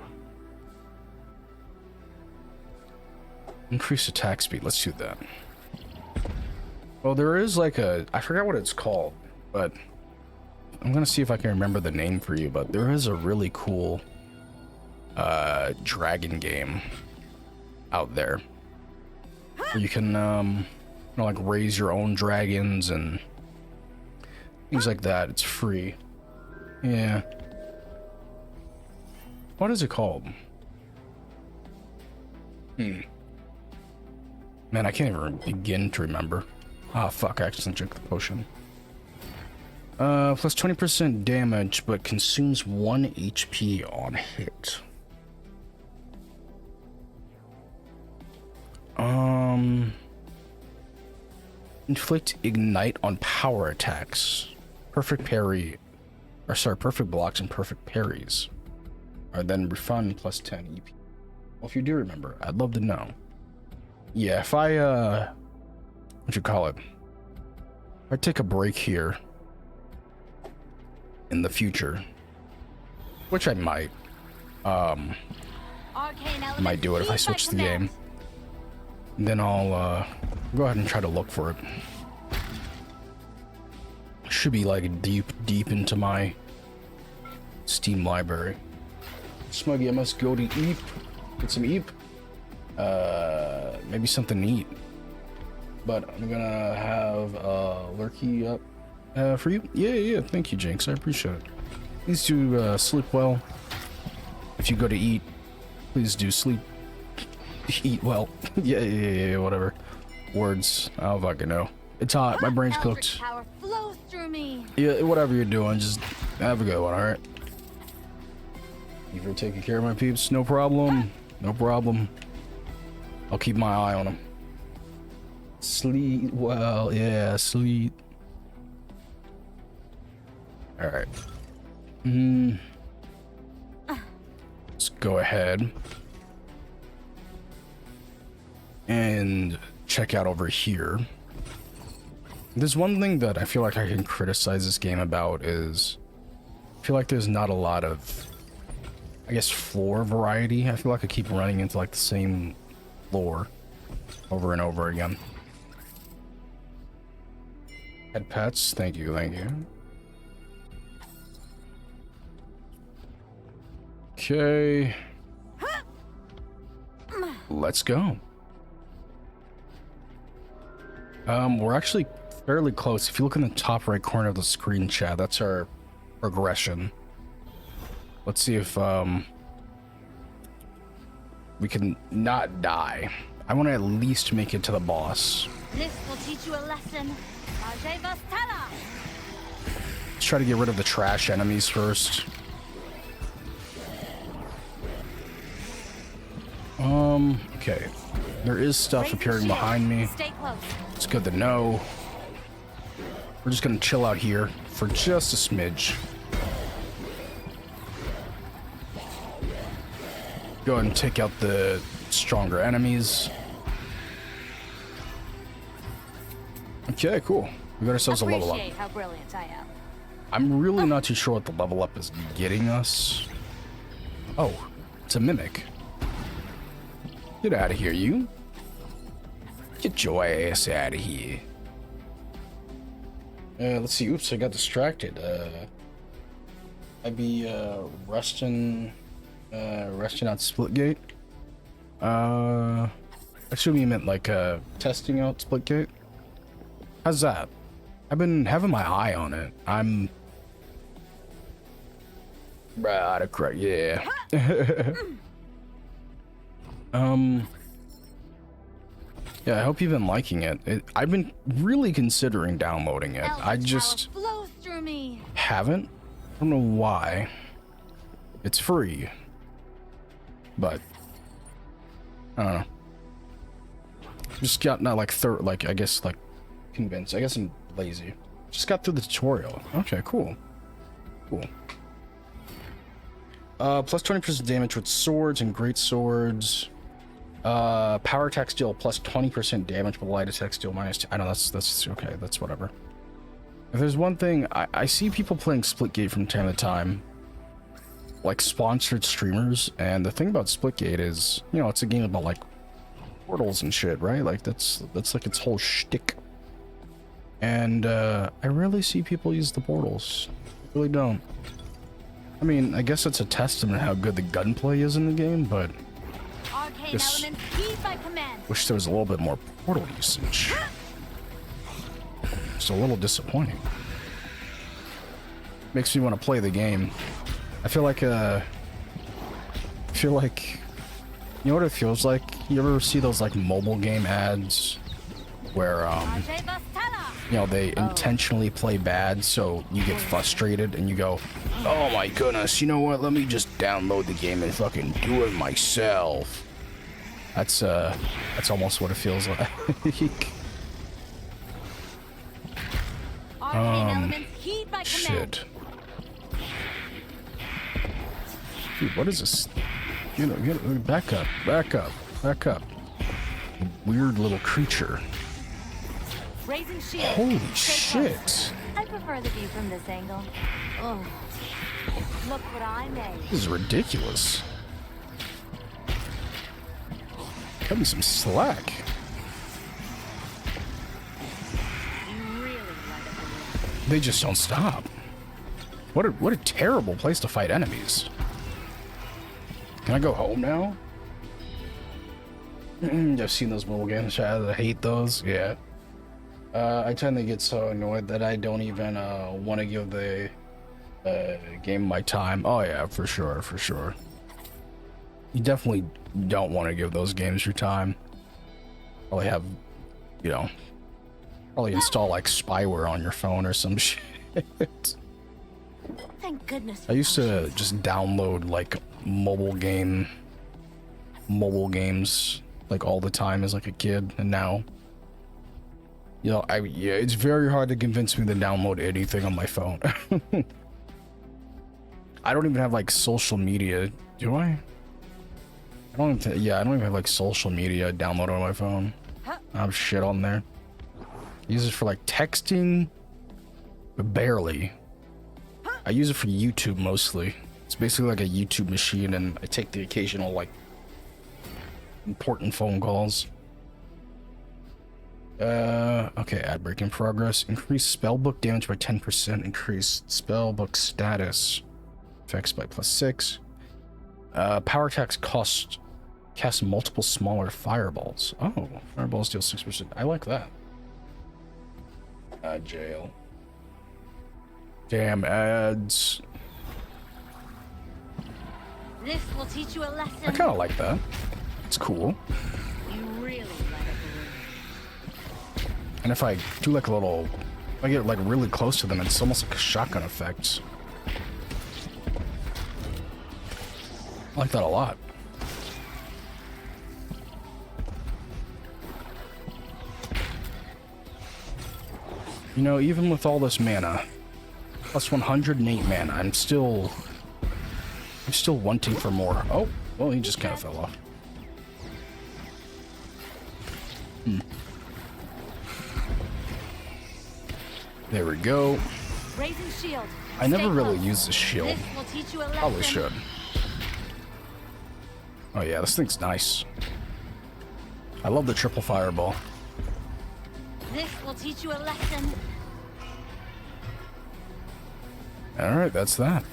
Increase attack speed. Let's do that. Well, there is like I forgot what it's called, but I'm gonna see if I can remember the name for you, but there is a really cool dragon game out there where you can you know, like raise your own dragons and things like that. It's free. Yeah. What is it called? Man, I can't even begin to remember. Ah, fuck, I accidentally drank the potion. Plus 20% damage, but consumes 1 HP on hit. Inflict ignite on power attacks. Perfect parry. Or sorry, perfect blocks and perfect parries. Or then refund plus 10 EP. Well, if you do remember, I'd love to know. Yeah, if I, what you call it? If I take a break here in the future, which I might, might do it if I switch the game, then I'll, go ahead and try to look for it. Should be like deep into my Steam library. Smuggy, I must go to eat. Get some eat. Maybe something to eat. But I'm gonna have Lurky up for you. Yeah, thank you, Jinx. I appreciate it. Please do sleep well. If you go to eat, please do sleep. Eat well. yeah, whatever. Words. I don't fucking know. It's hot. My brain's cooked. Power flows through me. Yeah, whatever you're doing, just have a good one, alright? Thank you for taking care of my peeps. No problem. No problem. I'll keep my eye on them. Sleep well. Yeah, sleep. Alright. Let's go ahead and check out over here. There's one thing that I feel like I can criticize this game about is I feel like there's not a lot of, I guess, floor variety. I feel like I keep running into like the same floor over and over again. Pet pets, thank you. Okay. Let's go. We're actually fairly close. If you look in the top right corner of the screen, chat, that's our progression. Let's see if we can not die. I want to at least make it to the boss. This will teach you a lesson. Let's try to get rid of the trash enemies first. Okay. There is stuff appearing behind me. Stay close. It's good to know. We're just gonna chill out here for just a smidge. Go ahead and take out the stronger enemies. Okay, cool. We got ourselves a level up. Appreciate how brilliant I am. I'm really not too sure what the level up is getting us. Oh, it's a mimic. Get out of here, you. Get your ass out of here. Let's see. Oops, I got distracted. I'd be resting out Splitgate. I assume you meant like testing out Splitgate. How's that? I've been having my eye on it. I'm right, correct. Yeah. Yeah, I hope you've been liking it. I've been really considering downloading it. I just haven't. I don't know why. It's free. But I don't know. Just got not like I guess like convinced. I guess I'm lazy. Just got through the tutorial. Okay, cool. Plus 20% damage with swords and great swords. Power attack deal plus 20% damage, but light attack deal minus. I know that's okay. That's whatever. If there's one thing, I see people playing Splitgate from time to time, like sponsored streamers, and the thing about Splitgate is, you know, it's a game about like portals and shit, right? Like that's like its whole shtick. And I rarely see people use the portals. I really don't. I mean, I guess it's a testament to how good the gunplay is in the game, but just wish there was a little bit more portal usage. It's a little disappointing. Makes me want to play the game. I feel like you know what it feels like? You ever see those like mobile game ads where you know, they intentionally play bad so you get frustrated and you go, oh my goodness, you know what, let me just download the game and fucking do it myself. That's almost what it feels like. Shit. Dude, what is this? Back up, back up, back up. Weird little creature. Raising shield. Holy Stay shit. close. I prefer the view from this angle. Oh, look what I made. This is ridiculous. Cut me some slack. You really let it balloon. They just don't stop. What a terrible place to fight enemies. Can I go home now? I've seen those mobile games. I hate those. Yeah. I tend to get so annoyed that I don't even want to give the game my time. Oh yeah, for sure, for sure. You definitely don't want to give those games your time. Probably have, you know, probably install like spyware on your phone or some shit. Thank goodness. I used to just download like mobile games like all the time as like a kid, and now, you know, yeah, it's very hard to convince me to download anything on my phone. I don't even have like social media, do I? I don't even have like social media downloaded on my phone. I have shit on there. I use it for like texting, but barely. I use it for YouTube mostly. It's basically like a YouTube machine, and I take the occasional like important phone calls. Okay, ad break in progress. Increase spellbook damage by 10%. Increase spellbook status effects by +6. Power attacks cast multiple smaller fireballs. Oh, fireballs deal 6%. I like that. Jail. Damn ads. This will teach you a lesson. I kind of like that. It's cool. You really let it balloon. And if I do like a little, if I get like really close to them, it's almost like a shotgun effect. I like that a lot. You know, even with all this mana, plus 108 mana, I'm still wanting for more. Oh, well, he just kind of fell off. There we go. Raising shield. I never Stay really close. use the shield. This will teach you a lesson. Probably should. Oh yeah, this thing's nice. I love the triple fireball. This will teach you a lesson. Alright, that's that.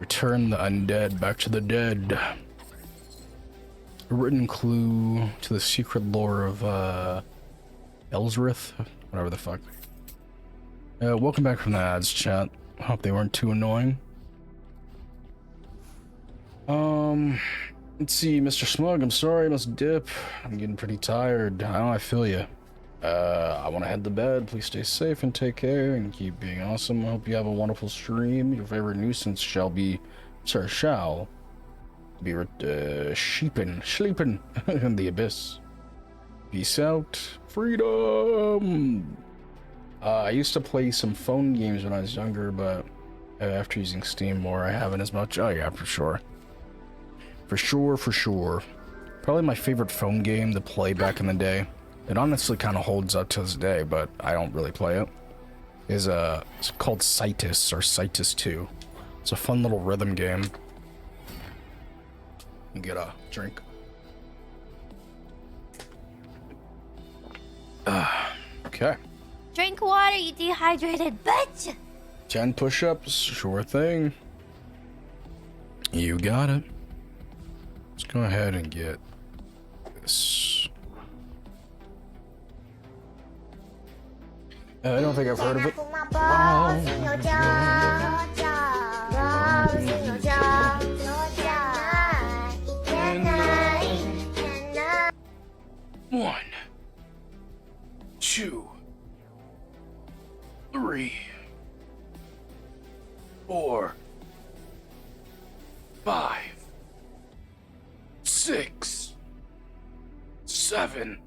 Return the undead back to the dead. A written clue to the secret lore of Elsrith? Whatever the fuck. Welcome back from the ads, chat. Hope they weren't too annoying. Let's see, Mr. Smug, I'm sorry, I must dip. I'm getting pretty tired. I feel you. I want to head to bed. Please stay safe and take care and keep being awesome. I hope you have a wonderful stream. Your favorite nuisance shall be sleeping in the abyss. Peace out. Freedom! I used to play some phone games when I was younger, but after using Steam more, I haven't as much. Oh yeah, for sure. For sure. Probably my favorite phone game to play back in the day. It honestly kind of holds up to this day, but I don't really play it. It's called Citus, or Citus 2. It's a fun little rhythm game. Get a drink. Okay. Drink water, you dehydrated bitch. 10 push-ups, sure thing. You got it. Let's go ahead and get this. I don't think I've heard of it. One, 2, 3, 4, 5, 6, 7,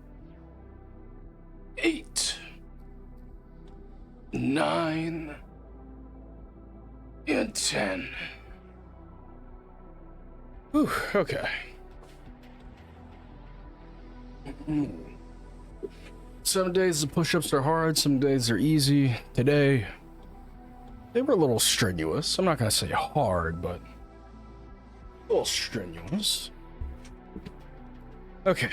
8, 9 and 10. Whew, okay. Some days the push-ups are hard, some days they're easy. Today, they were a little strenuous. I'm not gonna say hard, but a little strenuous. Okay.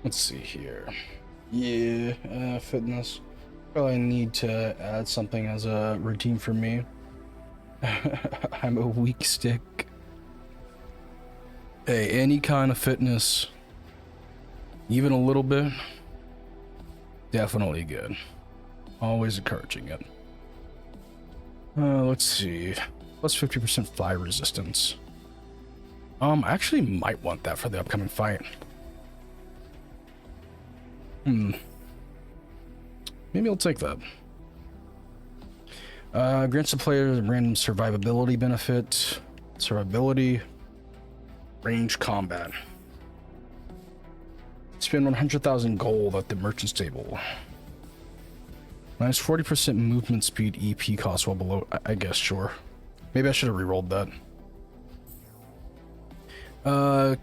Let's see here. Yeah, fitness. Probably need to add something as a routine for me. I'm a weak stick. Hey, any kind of fitness, even a little bit, definitely good. Always encouraging it. Let's see. Plus 50% fire resistance. I actually might want that for the upcoming fight. Maybe I'll take that. Grants the player a random survivability benefit. Survivability. Range combat. Spend 100,000 gold at the merchant's table. Minus 40% movement speed EP cost well below. I guess, sure. Maybe I should have rerolled that.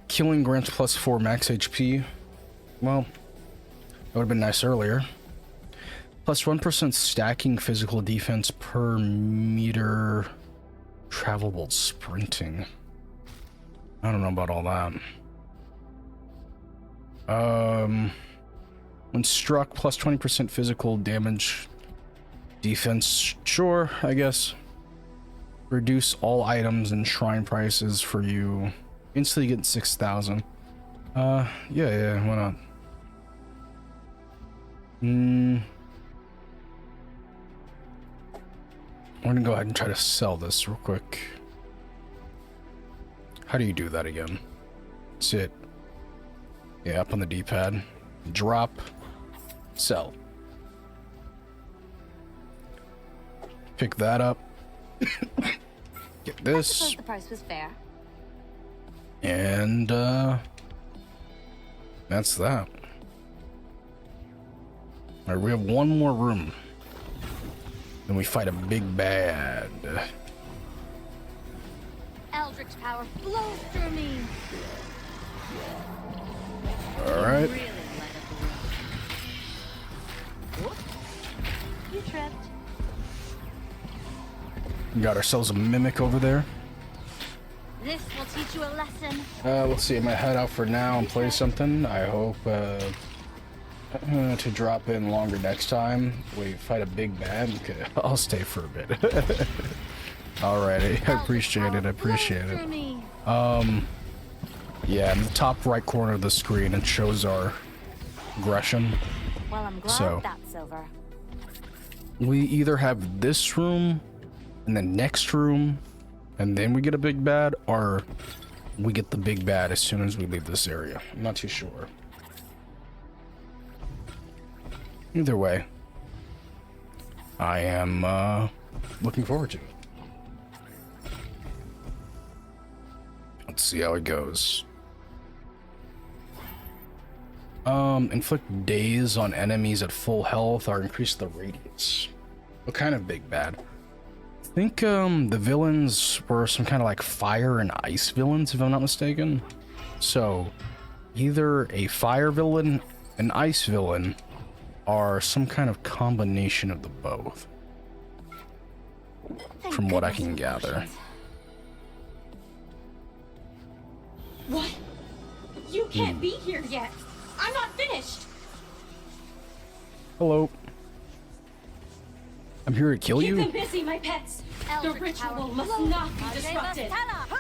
Killing grants plus 4 max HP. Well, that would have been nice earlier. Plus 1% stacking physical defense per meter travelable sprinting. I don't know about all that. When struck, plus 20% physical damage defense. Sure, I guess. Reduce all items and shrine prices for you. Instantly get 6,000. Yeah, why not? I'm gonna go ahead and try to sell this real quick. How do you do that again? Sit. Yeah, up on the D-pad. Drop. Sell. Pick that up. Get I this. suppose the price was fair. And, that's that. Alright, we have one more room. Then we fight a big bad. Eldritch power flows through me. Alright. Really light up the room. Whoop. You tripped. Got ourselves a mimic over there. This will teach you a lesson. Let's see. I'm gonna head out for now and play something. I hope, to drop in longer next time. We fight a big bad. Okay, I'll stay for a bit. Alrighty, I appreciate it. Yeah, in the top right corner of the screen, it shows our aggression. Well, I'm glad So- that's over. We either have this room and the next room, and then we get a big bad, or we get the big bad as soon as we leave this area. I'm not too sure. Either way, I am looking forward to it. Let's see how it goes. Inflict daze on enemies at full health or increase the radius. What kind of big bad? I think the villains were some kind of like fire and ice villains, if I'm not mistaken. So either a fire villain, an ice villain, or some kind of combination of the both, Thank from what I goodness can for gather. potions. What? You can't be here yet. I'm not finished. Hello. I'm here to kill Keep you? them busy, my pets. The Eldritch power ritual must flows. not be Ajay disrupted. Vastana.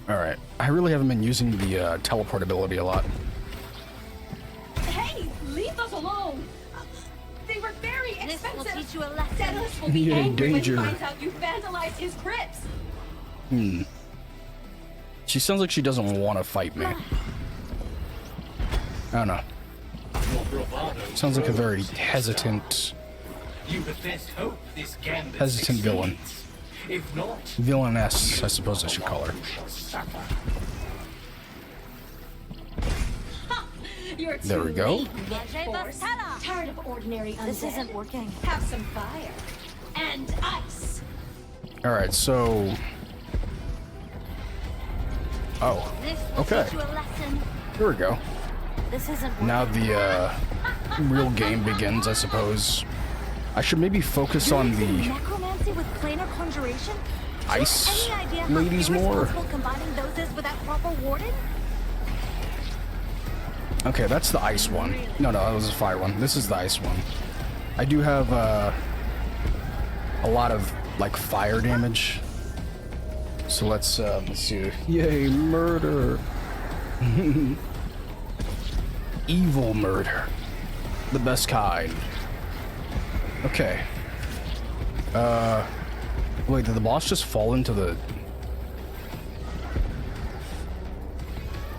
Alright. I really haven't been using the teleport ability a lot. Hey, leave those alone. They were very This will expensive. teach you a lesson. Dennis will be Yeah, angry danger. when he finds out you vandalized his crypts. She sounds like she doesn't want to fight me. I don't know. Your bravado Sounds like a very hesitant You the best hope this gambit Hesitant villain. succeeds. If not, villainess, I suppose I should call her. you shall suffer. You're too There we go. late, MythForce. Tired of ordinary undead? This isn't working. Have some fire. And ice. Alright, so... Oh, This will okay. teach you a lesson. Here we go. This isn't working. Now the real game begins, I suppose. I should maybe focus on the necromancy with planar conjuration? ice Any idea how ladies more. irresponsible combining those is without proper warding? Okay, that's the ice one. No, that was the fire one. This is the ice one. I do have a lot of like fire damage. So let's see. Yay, murder. Evil murder. The best kind. Okay. Wait, did the boss just fall into the...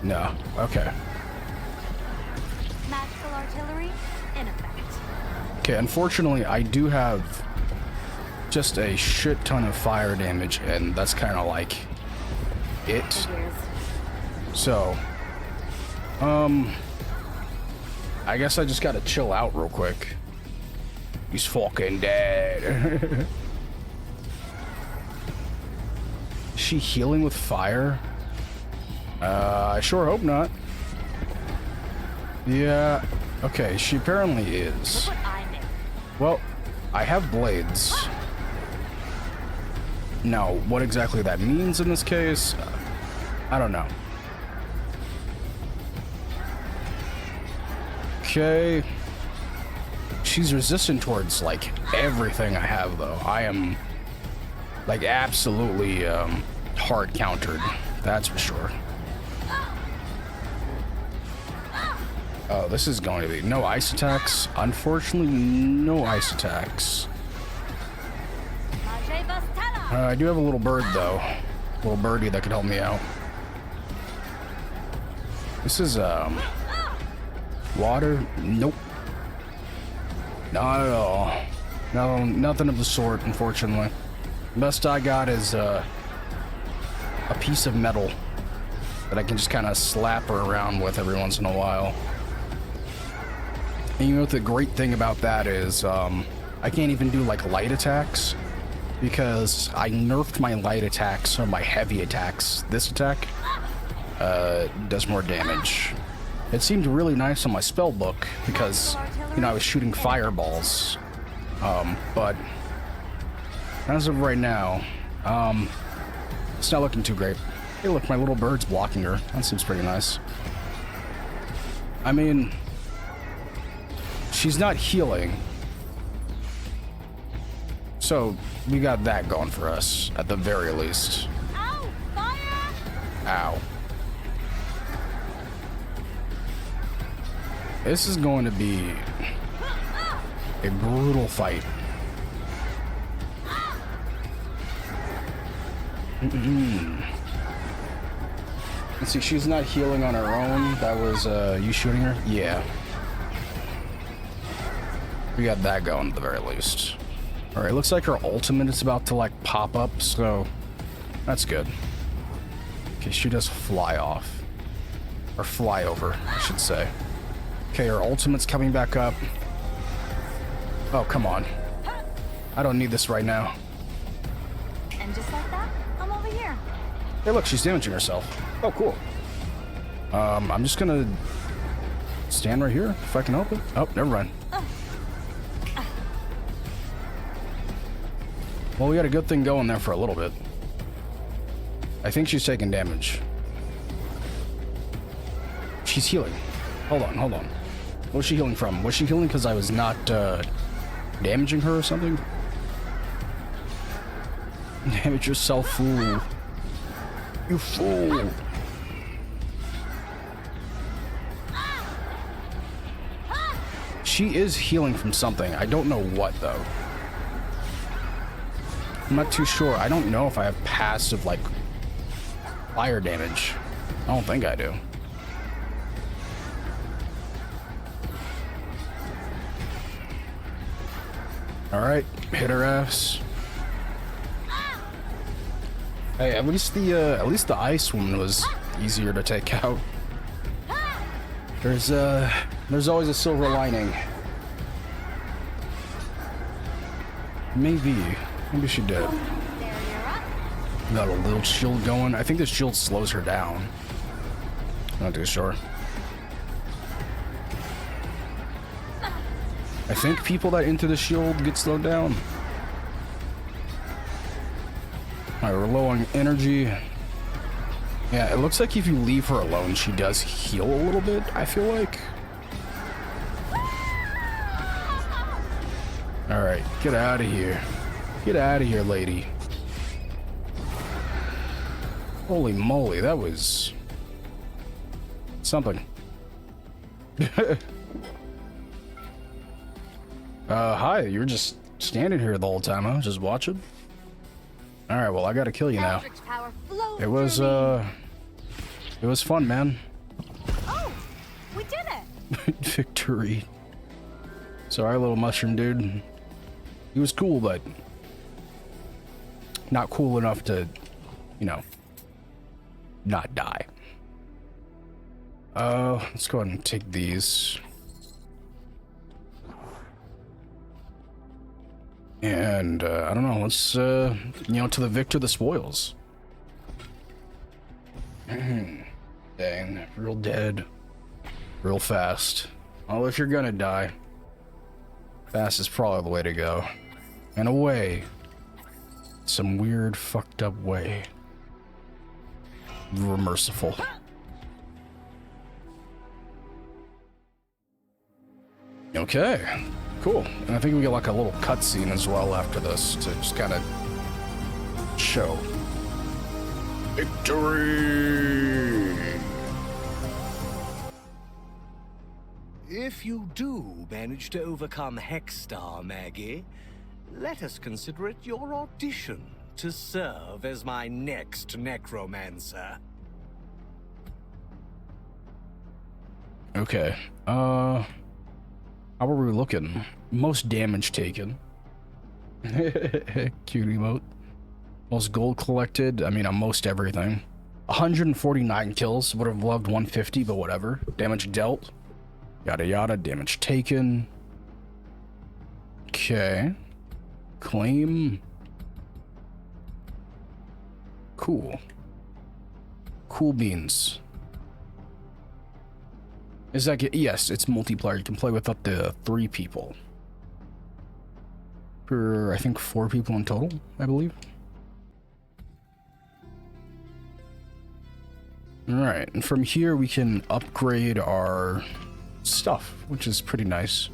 No. Okay. Magical artillery in effect. Okay, unfortunately, I do have just a shit ton of fire damage, and that's kind of like it. Figures. So, I guess I just gotta chill out real quick. He's fucking dead. Is she healing with fire? I sure hope not. Yeah, okay, she apparently is. Look what I made. Well, I have blades. Now, what exactly that means in this case, I don't know. Okay. She's resistant towards, like, everything I have, though. I am, like, absolutely hard countered. That's for sure. Oh, this is going to be no ice attacks. Unfortunately, no ice attacks. I do have a little bird, though. A little birdie that could help me out. This is, water? Nope. Not at all. No, nothing of the sort, unfortunately. Best I got is, a piece of metal that I can just kind of slap her around with every once in a while. And you know what the great thing about that is, I can't even do, like, light attacks, because I nerfed my light attacks or my heavy attacks. This attack does more damage. It seemed really nice on my spell book because, you know, I was shooting fireballs. But as of right now, it's not looking too great. Hey, look, my little bird's blocking her. That seems pretty nice. I mean, she's not healing. So, we got that going for us, at the very least. Ow! Fire! Ow. This is going to be a brutal fight. Let's see, she's not healing on her own. That was, you shooting her? Yeah. We got that going at the very least. Alright, looks like her ultimate is about to, like, pop up, so that's good. Okay, she does fly off. Or fly over, I should say. Okay, her ultimate's coming back up. Oh, come on. I don't need this right now. And just like that, I'm over here. Hey, look, she's damaging herself. Oh, cool. I'm just gonna stand right here if I can help it. Oh, never mind. Well, we got a good thing going there for a little bit. I think she's taking damage. She's healing. Hold on, hold on. What was she healing from? Was she healing because I was not damaging her or something? Damage yourself, fool. You fool. She is healing from something. I don't know what, though. I'm not too sure. I don't know if I have passive, like, fire damage. I don't think I do. Alright, hit her ass. Hey, at least the ice one was easier to take out. There's always a silver lining. Maybe she did. There you're up. Got a little shield going. I think this shield slows her down. Not too sure. I think people that enter the shield get slowed down. Alright, we're low on energy. Yeah, it looks like if you leave her alone, she does heal a little bit, I feel like. Alright, get out of here. Get out of here, lady. Holy moly, that was something. Hi, you were just standing here the whole time, huh? Just watching? Alright, well, I gotta kill you now. Eldritch power flows It was, through me. it was fun, man. Oh, we did it. Victory. Sorry, little mushroom dude. He was cool, but not cool enough to, you know, not die. Let's go ahead and take these. And, I don't know, let's, you know, to the victor the spoils. Dang, real dead. Real fast. Oh, if you're gonna die, fast is probably the way to go. And away. Some weird, fucked up way. We're merciful. Okay, cool. And I think we get like a little cutscene as well after this to just kind of show victory. If you do manage to overcome Hexstar, Maggie, let us consider it your audition to serve as my next necromancer. Okay, how are we looking? Most damage taken. Cute emote. Most gold collected, I mean, on most everything. 149 kills, would have loved 150, but whatever. Damage dealt. Yada yada, damage taken. Okay. Claim. Cool. Cool beans. Is that, yes, it's multiplayer. You can play with up to 3 people. Per, I think 4 people in total, I believe. Alright, and from here we can upgrade our stuff, which is pretty nice.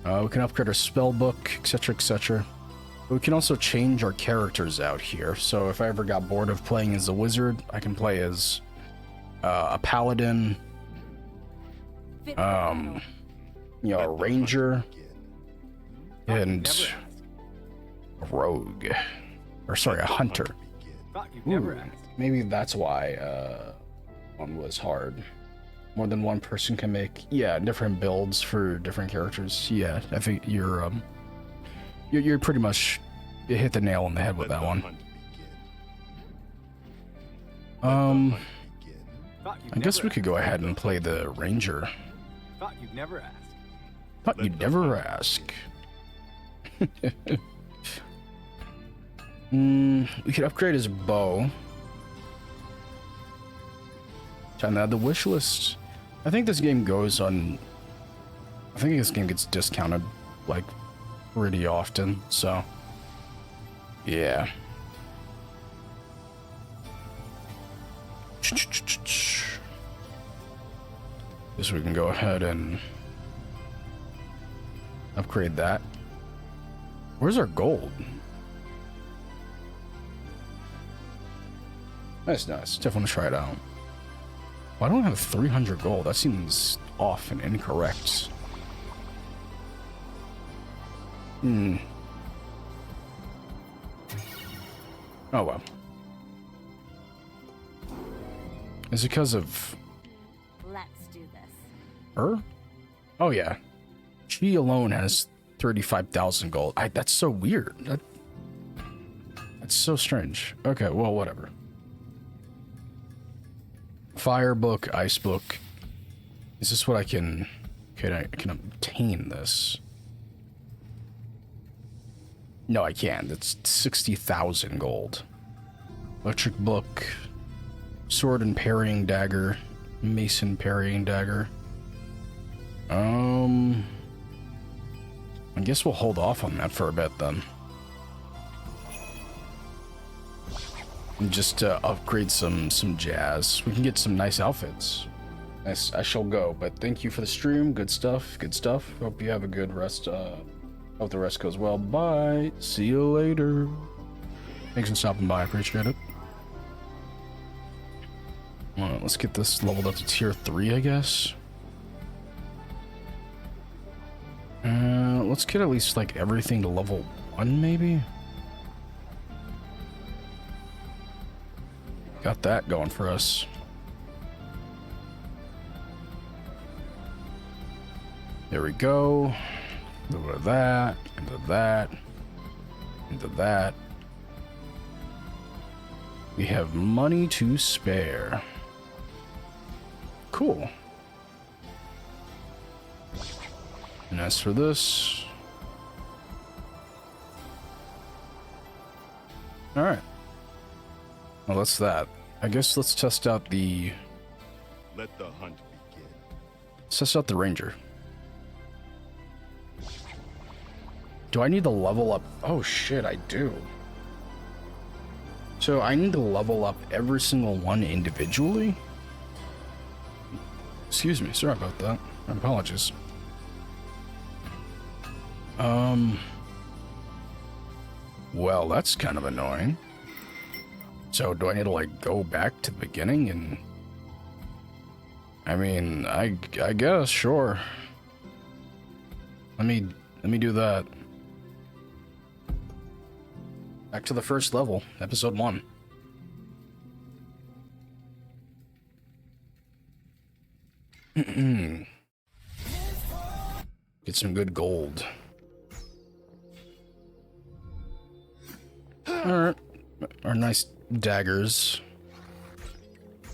We can upgrade our spell book, etc, etc. We can also change our characters out here. So if I ever got bored of playing as a wizard, I can play as a paladin, you know, a ranger, and a rogue. Or sorry, a hunter. Ooh, maybe that's why one was hard. More than one person can make, yeah, different builds for different characters. Yeah, I think you're pretty much, you hit the nail on the head with that one. I guess we could go ahead and play the ranger. Thought you'd never ask. Thought you'd never ask. We could upgrade his bow. Time to add the wish list. I think this game goes on. I think this game gets discounted like pretty often, so yeah. Guess we can go ahead and upgrade that. Where's our gold? That's nice. Definitely want to try it out. Why don't I have 300 gold? That seems off and incorrect. Oh well. Is it because of Let's do this. her? Oh yeah. She alone has 35,000 gold. That's so weird. That's so strange. Okay, well, whatever. Fire book, ice book. Is this what I can... Okay, I can obtain this. No, I can't. It's 60,000 gold. Electric book. Sword and parrying dagger. Mason parrying dagger. I guess we'll hold off on that for a bit then. And just upgrade some jazz. We can get some nice outfits. Nice, I shall go, but thank you for the stream. Good stuff, good stuff. Hope you have a good rest. Hope the rest goes well. Bye. See you later. Thanks for stopping by. I appreciate it. Alright, let's get this leveled up to tier 3, I guess. Let's get at least like everything to level 1, maybe. Got that going for us. There we go. A little bit of that, into that, into that. We have money to spare. Cool. And as for this... Alright. Well, that's that. I guess let's test out the... Let the hunt begin. Let's test out the ranger. Do I need to level up? Oh shit, I do. So I need to level up every single one individually? Excuse me, sorry about that. My apologies. Well, that's kind of annoying. So do I need to like go back to the beginning and... I mean, I guess, sure. Let me do that. Back to the first level, episode 1. Get some good gold. Alright. Our nice daggers.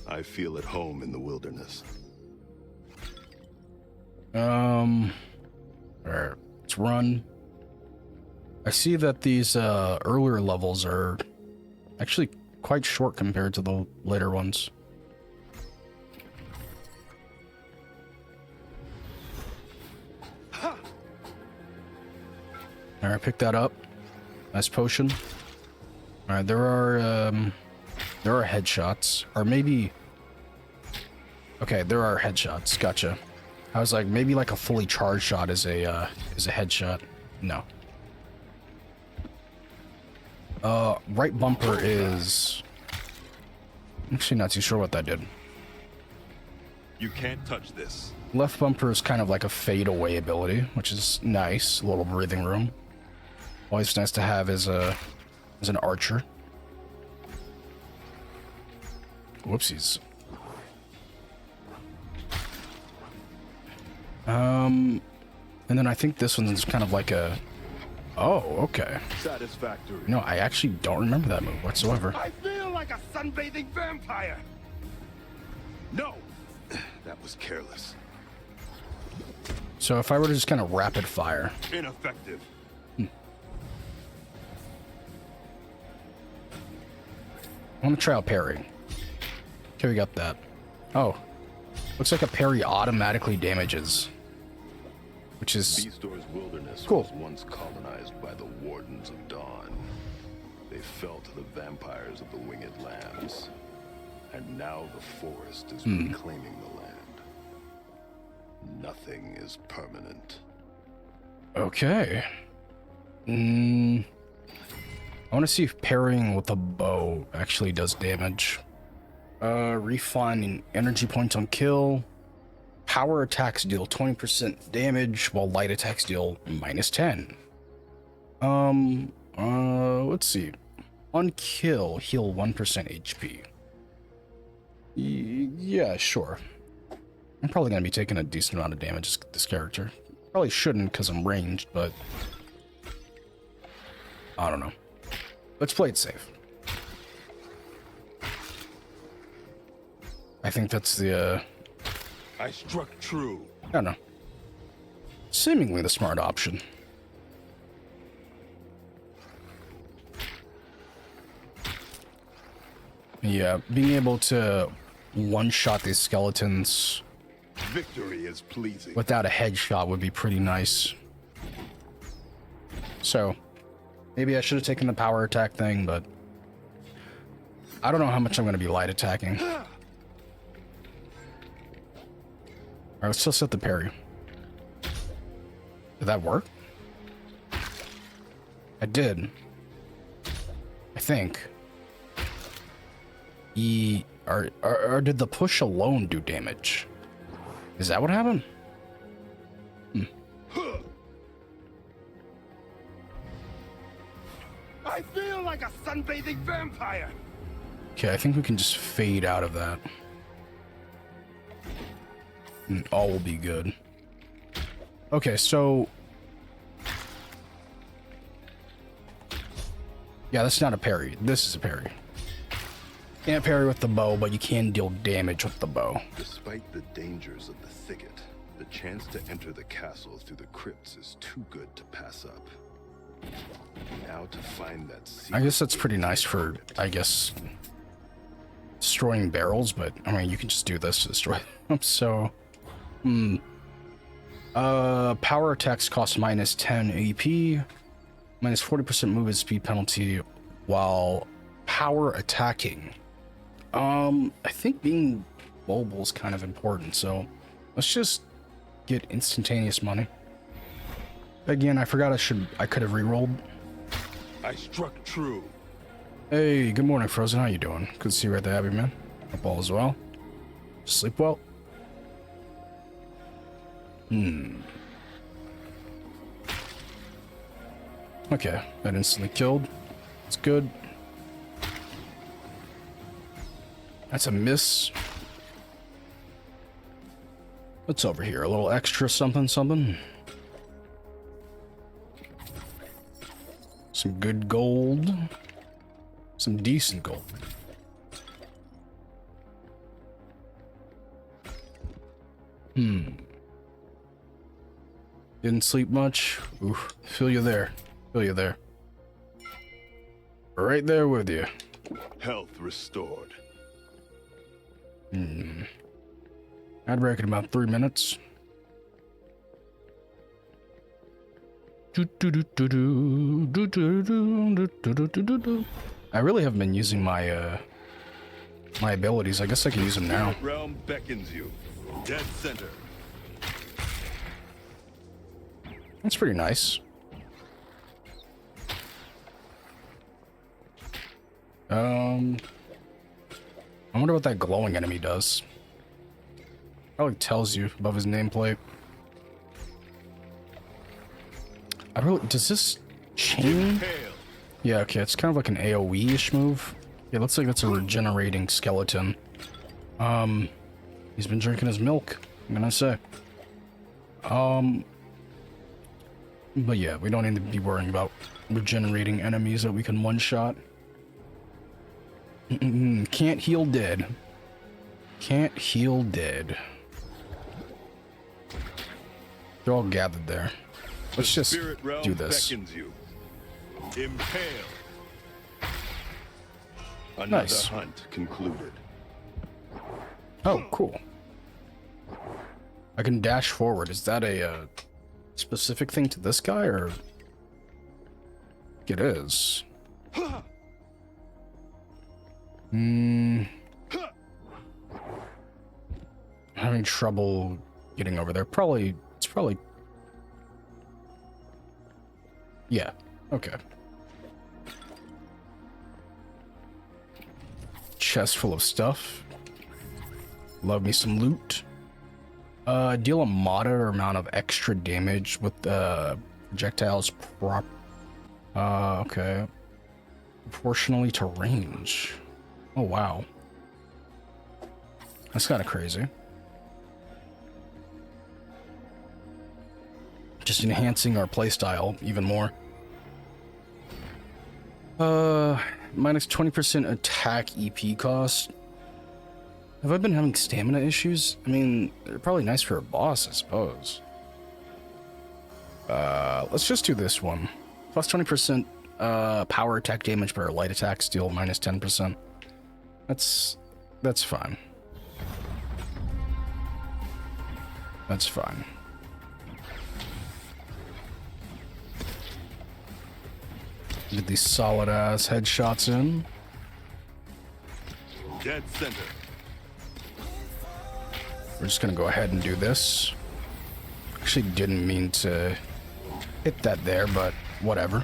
I feel at home in the wilderness. Alright, let's run. I see that these earlier levels are actually quite short compared to the later ones. Alright, pick that up. Nice potion. Alright, there are headshots. Or maybe... Okay, there are headshots. Gotcha. I was like, maybe like a fully charged shot is a headshot. No. Right bumper is... I'm actually not too sure what that did. You can't touch this. Left bumper is kind of like a fade away ability, which is nice. A little breathing room. Always nice to have as an archer. Whoopsies. And then I think this one's kind of like a... Oh, okay. Satisfactory. No, I actually don't remember that move whatsoever. I feel like a sunbathing vampire. No, that was careless. So if I were to just kind of rapid fire... Ineffective. I want to try out parry. Okay, we got that. Oh. Looks like a parry automatically damages. Which is... Beastor's wilderness cool. was once colonized by the Wardens of Dawn. They fell to the vampires of the Winged Lambs. And now the forest is reclaiming the land. Nothing is permanent. Okay. I want to see if parrying with a bow actually does damage. Refund energy points on kill. Power attacks deal 20% damage, while light attacks deal -10. Let's see. On kill, heal 1% HP. Yeah, sure. I'm probably gonna be taking a decent amount of damage this character. Probably shouldn't because I'm ranged, but I don't know. Let's play it safe. I think that's the I struck true. I don't know. Seemingly the smart option. Yeah, being able to one-shot these skeletons Victory is pleasing. without a headshot would be pretty nice. So, maybe I should have taken the power attack thing, but I don't know how much I'm going to be light attacking. Alright, let's still set the parry. Did that work? I did. I think. Or did the push alone do damage? Is that what happened? I feel like a sunbathing vampire. Okay, I think we can just fade out of that. And all will be good. Okay, so... yeah, that's not a parry. This is a parry. Can't parry with the bow, but you can deal damage with the bow. Despite the dangers of the thicket, the chance to enter the castle through the crypts is too good to pass up. Now to find that secret I guess that's pretty nice for, I guess, destroying barrels, but, I mean, you can just do this to destroy them, so... power attacks cost minus 10 AP, minus 40% movement speed penalty, while power attacking. I think being mobile is kind of important, so let's just get instantaneous money. Again, I forgot I could have rerolled. I struck true. Hey, good morning, Frozen. How you doing? Good to see you at the Abbey, man. Hope all is well. Sleep well. Okay, that instantly killed. It's good. That's a miss. What's over here? A little extra something, something? Some good gold. Some decent gold. Didn't sleep much. Oof. Feel you there. Feel you there. Right there with you. Health restored. I'd reckon about 3 minutes. I really haven't been using my my abilities. I guess I can use them now. Realm beckons you. Dead center. That's pretty nice. I wonder what that glowing enemy does. Probably tells you above his nameplate. Does this chain? Yeah, okay, it's kind of like an AoE-ish move. Yeah, looks like that's a regenerating skeleton. He's been drinking his milk, I'm gonna say. But yeah, we don't need to be worrying about regenerating enemies that we can one-shot. Can't heal dead. Can't heal dead. They're all gathered there. Let's just do this. You. Impale. Another Nice. hunt concluded. Oh, cool. I can dash forward. Is that a specific thing to this guy, or? It is. Having trouble getting over there. It's probably. Yeah. Okay. Chest full of stuff. Love me some loot. Deal a moderate amount of extra damage with projectiles okay. Proportionally to range. Oh, wow. That's kind of crazy. Just enhancing our playstyle even more. Minus 20% attack EP cost. Have I been having stamina issues? I mean, they're probably nice for a boss, I suppose. Let's just do this one. Plus 20% power attack damage per light attack, steel minus 10%. That's fine. That's fine. Get these solid ass headshots in. Dead center. We're just gonna go ahead and do this. Actually didn't mean to hit that there, but whatever.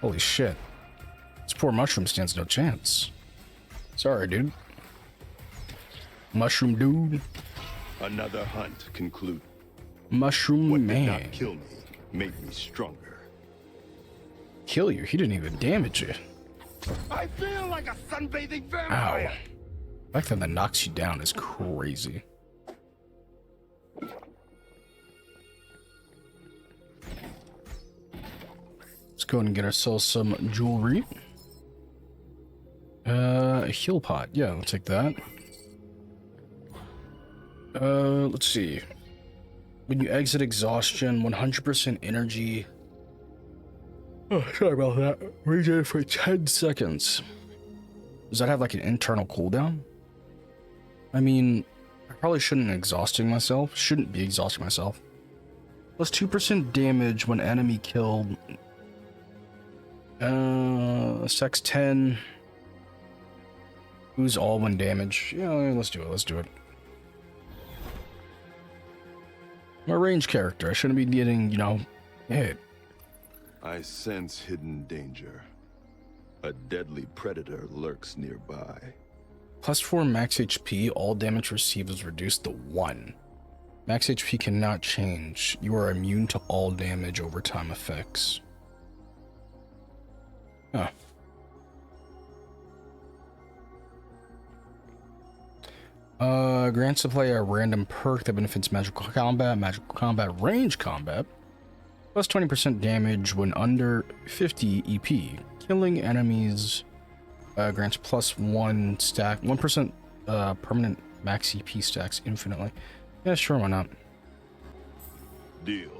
Holy shit. This poor mushroom stands no chance. Sorry, dude. Mushroom dude. Another hunt concluded. Mushroom What man. did not kill me made me stronger. Kill you? He didn't even damage you. I feel like a sunbathing Ow. vampire. The fact that knocks you down is crazy. Let's go and get ourselves some jewelry. A heal pot. Yeah, I'll take that. Let's see. When you exit exhaustion, 100% energy. Oh, sorry about that. Regen for 10 seconds. Does that have like an internal cooldown? I mean, I probably shouldn't be exhausting myself. Plus 2% damage when enemy killed. Sex 10. Who's all when damage? Yeah, let's do it. I'm a range character. I shouldn't be getting, hit. I sense hidden danger. A deadly predator lurks nearby. Plus 4 max HP, all damage received is reduced to 1. Max HP cannot change. You are immune to all damage over time effects. Huh. Grants the player a random perk that benefits magical combat, range combat. Plus 20% damage when under 50 EP. Killing enemies grants plus 1% permanent max EP stacks infinitely. Yeah, sure, why not? Deal.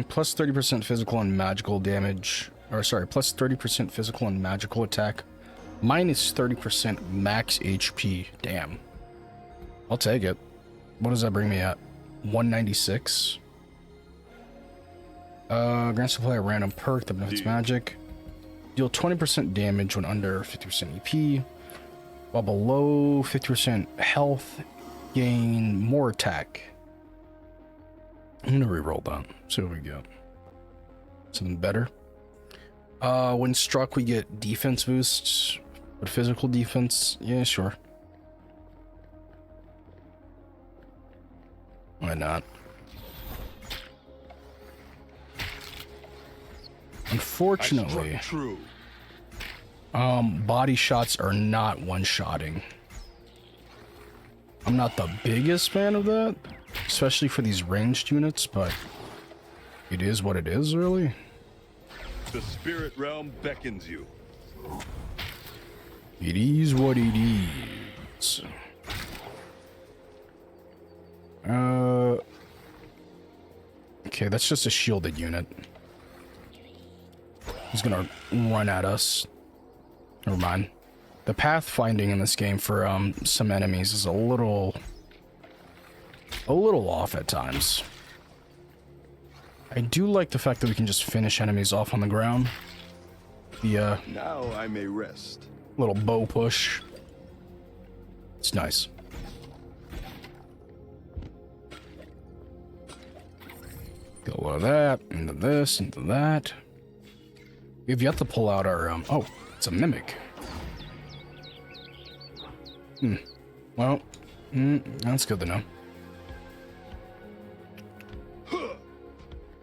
Plus 30% physical and magical damage. Or sorry, plus 30% physical and magical attack. Minus 30% max HP. Damn. I'll take it. What does that bring me at? 196? Grants the player a random perk that benefits magic. Deal 20% damage when under 50% EP. While below 50% health, gain more attack. I'm gonna reroll that. See what we get. Something better. When struck, we get defense boosts. But physical defense, yeah, sure. Why not? Unfortunately, True. body shots are not one-shotting. I'm not the biggest fan of that, especially for these ranged units, but it is what it is, really. The spirit realm beckons you. It is what it is. Okay, that's just a shielded unit. He's gonna run at us. Never mind. The pathfinding in this game for some enemies is a little off at times. I do like the fact that we can just finish enemies off on the ground. The Now I may rest. little bow push. It's nice. Get a lot of that, into this, into that. We've yet to pull out our, oh, it's a mimic. Well, that's good to know.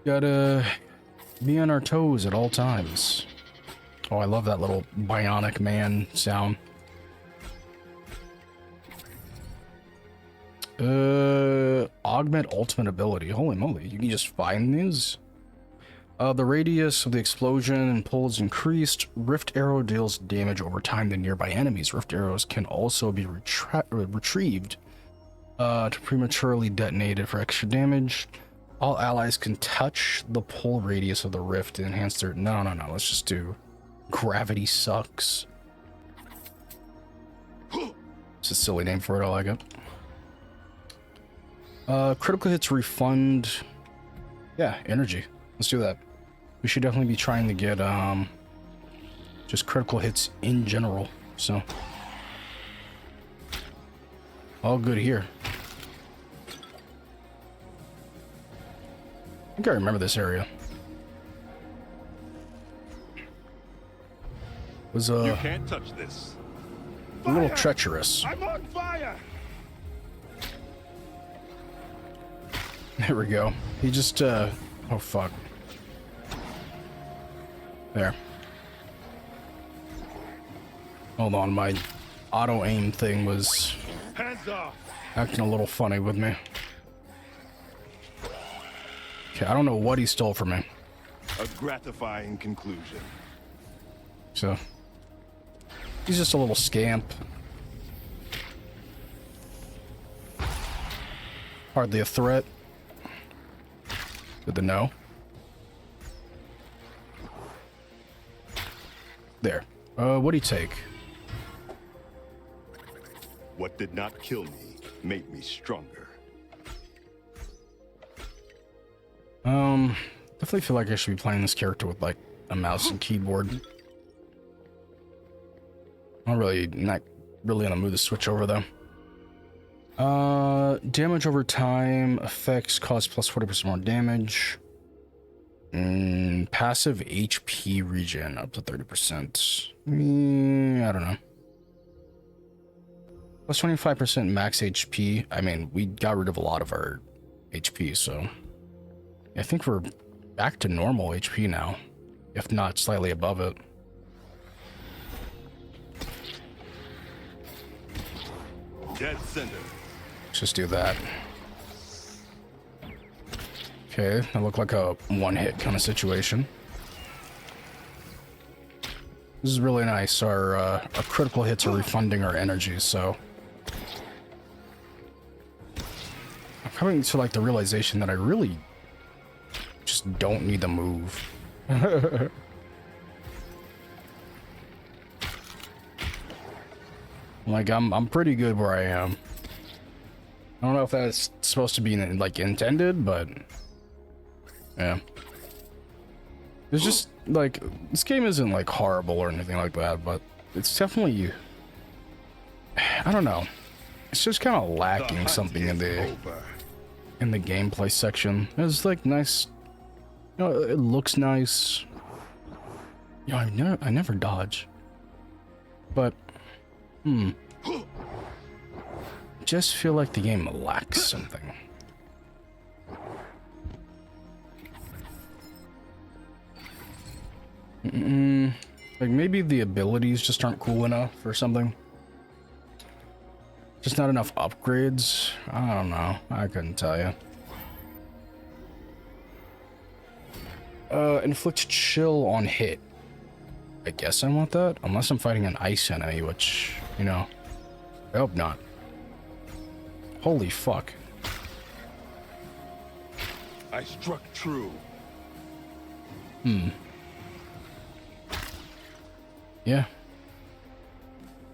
Gotta be on our toes at all times. Oh, I love that little bionic man sound. Augment ultimate ability. Holy moly, you can just find these? The radius of the explosion and pull is increased. Rift arrow deals damage over time to nearby enemies. Rift arrows can also be retrieved to prematurely detonated for extra damage. All allies can touch the pull radius of the rift to enhance their... No. Let's just do gravity sucks. It's a silly name for it. I like it. Critical hits refund. Yeah, energy. Let's do that. We should definitely be trying to get just critical hits in general. So all good here. I think I remember this area. It was You can't touch this. a little treacherous. I'm on fire. There we go. He just oh fuck. There. Hold on, my auto aim thing was Hands off. acting a little funny with me. Okay, I don't know what he stole from me. A gratifying conclusion. So he's just a little scamp. Hardly a threat. Good to know. There. What do you take? What did not kill me made me stronger. Definitely feel like I should be playing this character with like a mouse and keyboard. Not really in the mood to switch over though. Damage over time, effects cause plus 40% more damage. Passive HP regen up to 30%. I don't know. Plus 25% max HP. I mean, we got rid of a lot of our HP, so I think we're back to normal HP now, if not slightly above it. Dead center. Let's just do that. Okay, that looked like a one-hit kind of situation. This is really nice. Our critical hits are refunding our energy, so I'm coming to like the realization that I really just don't need to move. Like I'm pretty good where I am. I don't know if that's supposed to be like intended, but yeah. It's just like this game isn't like horrible or anything like that, but it's definitely, I don't know. It's just kind of lacking something in the gameplay section. It's like nice, you know, it looks nice. You know, I never dodge, but just feel like the game lacks something. Like maybe the abilities just aren't cool enough or something. Just not enough upgrades. I don't know. I couldn't tell you. Inflict chill on hit. I guess I want that, unless I'm fighting an ice enemy, which, you know, I hope not. Holy fuck. I struck true. Yeah.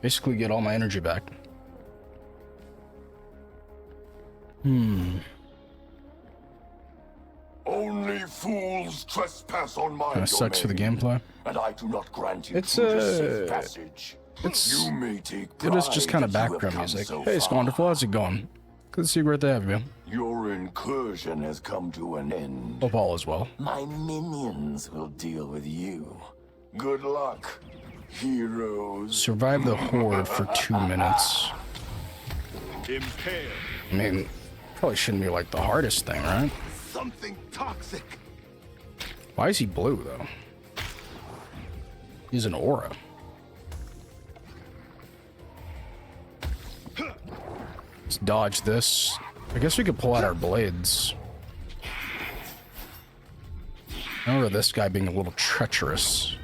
Basically get all my energy back. Only fools trespass on my Kinda sucks for the domain, gameplay. and I do not grant you It's, through the safe passage. It's, You may take it is just pride kind of that you have background come music. so Hey, far. Squanderful, how's it going? Good to see you, great to have you. Your incursion has come to an end. Hope all is well. My minions will deal with you. Good luck, heroes. Survive the horde for 2 minutes. Impale. I mean, probably shouldn't be like the hardest thing, right? Something toxic. Why is he blue, though? He's an aura. Let's dodge this. I guess we could pull out our blades. I remember this guy being a little treacherous.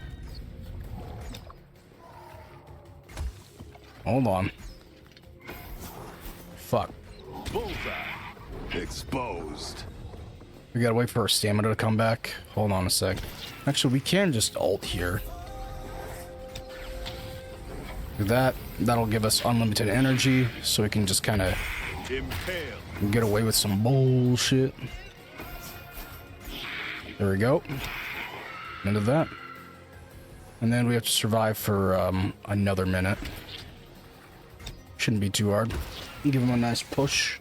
Hold on. Fuck. Bullseye. Exposed. We gotta wait for our stamina to come back. Hold on a sec. Actually, we can just ult here. Do that. That'll give us unlimited energy, so we can just kind of get away with some bullshit. There we go. End of that. And then we have to survive for another minute. Shouldn't be too hard. Give him a nice push.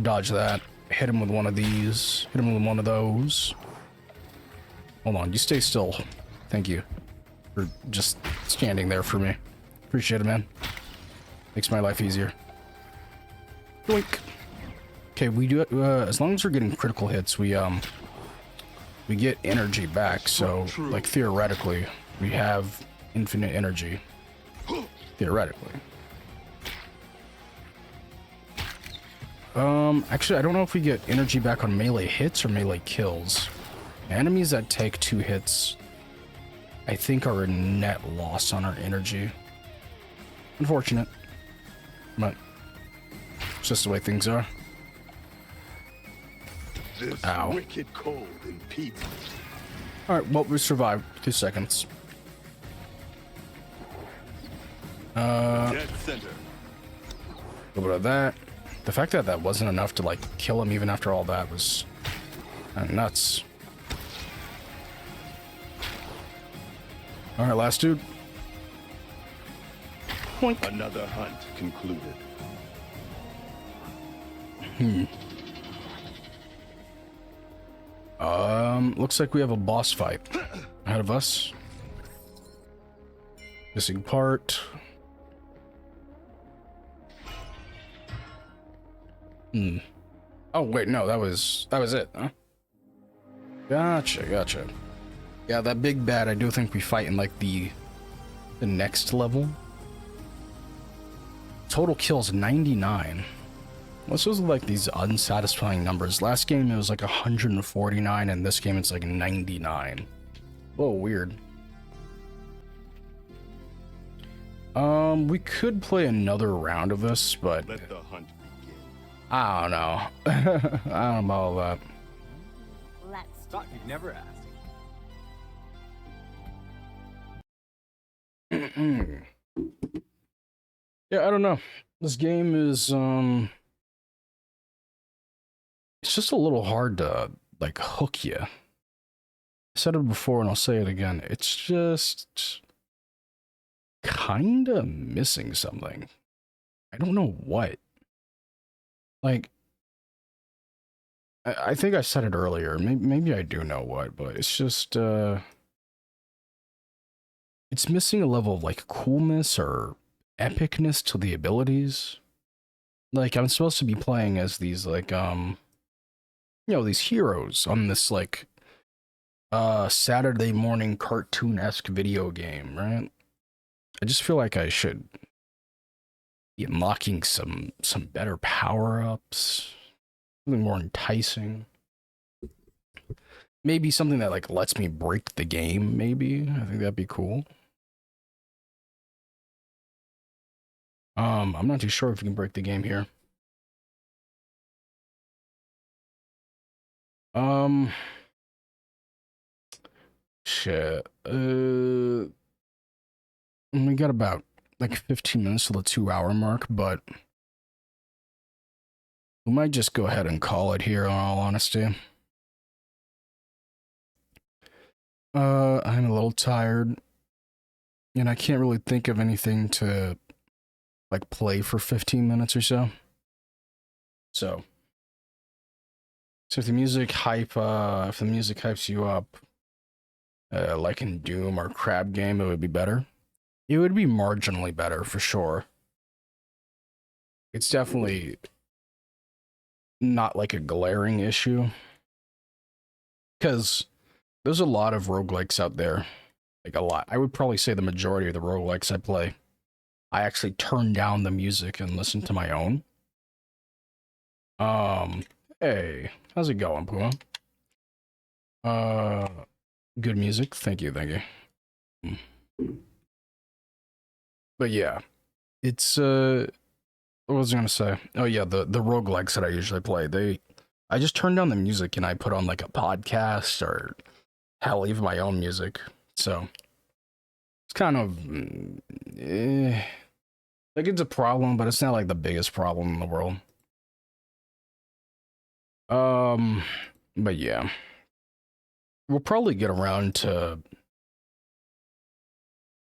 Dodge that. Hit him with one of these. Hit him with one of those. Hold on, you stay still. Thank you for just standing there for me. Appreciate it, man. Makes my life easier. Blink. Okay, we do it. As long as we're getting critical hits, we get energy back. So, like theoretically, we have infinite energy. Theoretically. Actually, I don't know if we get energy back on melee hits or melee kills. Enemies that take 2 hits, I think, are a net loss on our energy. Unfortunate, but it's just the way things are. This Ow. wicked cold impedes me. Alright, well, we survived 2 seconds. Dead center. A little bit of that. The fact that that wasn't enough to, like, kill him even after all that was nuts. Alright, last dude. Boink. Another hunt concluded. Looks like we have a boss fight ahead of us. Missing part. Oh wait, no, that was it, huh? Gotcha. Yeah, that big bad, I do think we fight in like the next level. Total kills 99. What's those like these unsatisfying numbers? Last game it was like 149, and this game it's like 99. Whoa, weird. We could play another round of this, but Let the hunt begin. I don't know. I don't know about all that. Let's Thought you'd never ask. Yeah, I don't know. This game is it's just a little hard to like hook you. I said it before and I'll say it again. It's just kinda missing something. I don't know what. Like I think I said it earlier. Maybe I do know what, but it's just it's missing a level of like coolness or epicness to the abilities. Like I'm supposed to be playing as these like these heroes on this like Saturday morning cartoon-esque video game, right? I just feel like I should be unlocking some better power-ups, something more enticing. Maybe something that like lets me break the game, maybe. I think that'd be cool. I'm not too sure if you can break the game here. Shit. We got about like 15 minutes to the 2-hour mark, but we might just go ahead and call it here, in all honesty. I'm a little tired, and I can't really think of anything to like play for 15 minutes or so. So if the music hypes you up, like in Doom or Crab Game, it would be better. It would be marginally better for sure. It's definitely not like a glaring issue, because there's a lot of roguelikes out there. Like a lot. I would probably say the majority of the roguelikes I play, I actually turn down the music and listen to my own. Hey, how's it going, Puma? Uh, good music. Thank you, thank you. But yeah, it's what was I gonna say? Oh yeah, the roguelikes that I usually play, I just turn down the music and I put on like a podcast or hell, even my own music. So it's kind of like it's a problem, but it's not like the biggest problem in the world. But yeah, we'll probably get around to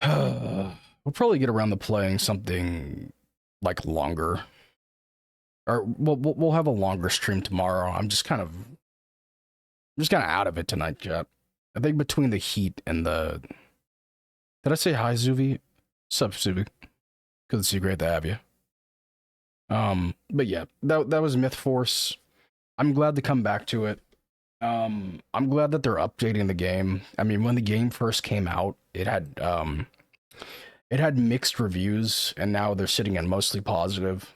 we'll probably get around to playing something like longer, or we'll have a longer stream tomorrow. I'm just kind of out of it tonight, chat. I think between the heat and the did I say hi, Zuvi? Sup, Zuvi? Good to see you. Great to have you. But yeah, that was MythForce. I'm glad to come back to it. I'm glad that they're updating the game. I mean, when the game first came out, it had mixed reviews, and now they're sitting in mostly positive.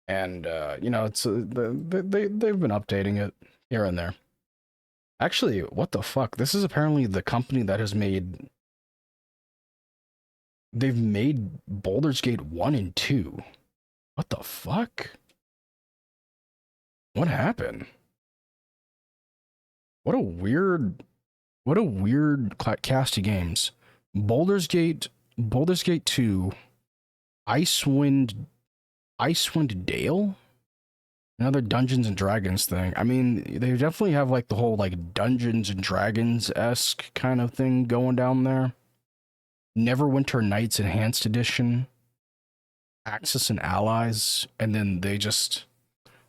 And you know, it's they've been updating it here and there. Actually, what the fuck? This is apparently the company that has made. They've made Baldur's Gate 1 and 2. What the fuck? What happened? What a weird cast of games. Baldur's Gate 2, Icewind Dale? Another Dungeons and Dragons thing. I mean, they definitely have like the whole like Dungeons and Dragons-esque kind of thing going down there. Neverwinter Nights Enhanced Edition, Axis and Allies, and then they just,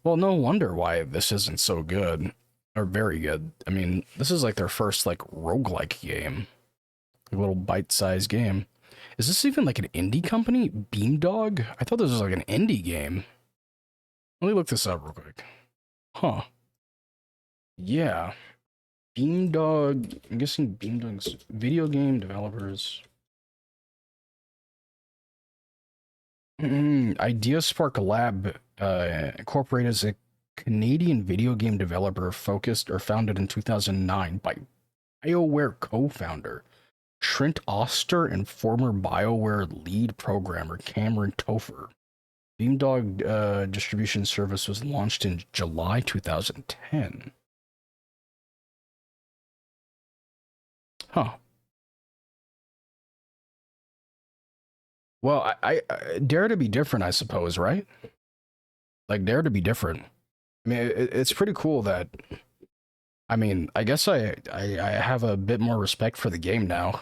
well, no wonder why this isn't so good, or very good. I mean, this is like their first like roguelike game, a little bite-sized game. Is this even like an indie company? Beamdog? I thought this was like an indie game. Let me look this up real quick. Huh. Yeah. Beamdog, I'm guessing Beamdog's video game developers. Idea Spark Lab Incorporated is a Canadian video game developer focused or founded in 2009 by BioWare co-founder Trent Oster and former BioWare lead programmer Cameron Topher. Beamdog distribution service was launched in July 2010. Huh. Well, I dare to be different, I suppose, right? Like, dare to be different. I mean, it's pretty cool that. I mean, I guess I have a bit more respect for the game now.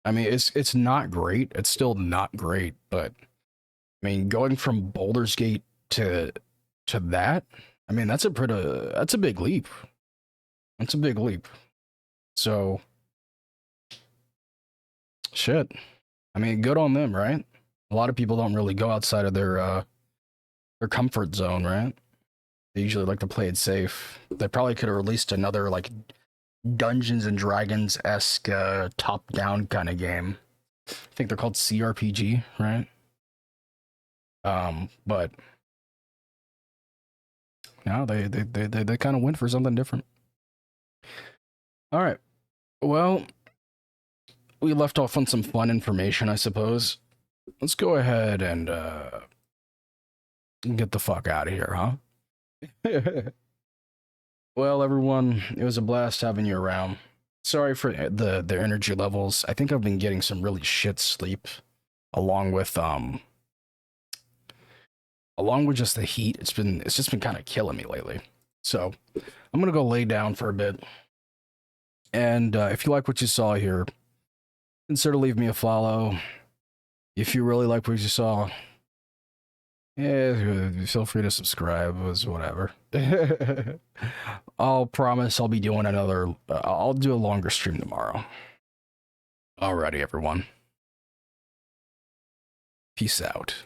I mean, it's not great. It's still not great, but I mean, going from Baldur's Gate to that, I mean, that's a big leap. That's a big leap. So, shit. I mean, good on them, right? A lot of people don't really go outside of their comfort zone, right? They usually like to play it safe. They probably could have released another like Dungeons and Dragons-esque top-down kind of game. I think they're called CRPG, right? But no, they kind of went for something different. All right. Well, we left off on some fun information, I suppose. Let's go ahead and get the fuck out of here, huh? Well, everyone, it was a blast having you around. Sorry for the energy levels. I think I've been getting some really shit sleep, along with just the heat. It's just been kind of killing me lately. So I'm gonna go lay down for a bit. And if you like what you saw here, consider leave me a follow. If you really like what you saw, yeah, feel free to subscribe. It was whatever. I'll promise I'll be doing I'll do a longer stream tomorrow. Alrighty, everyone. Peace out.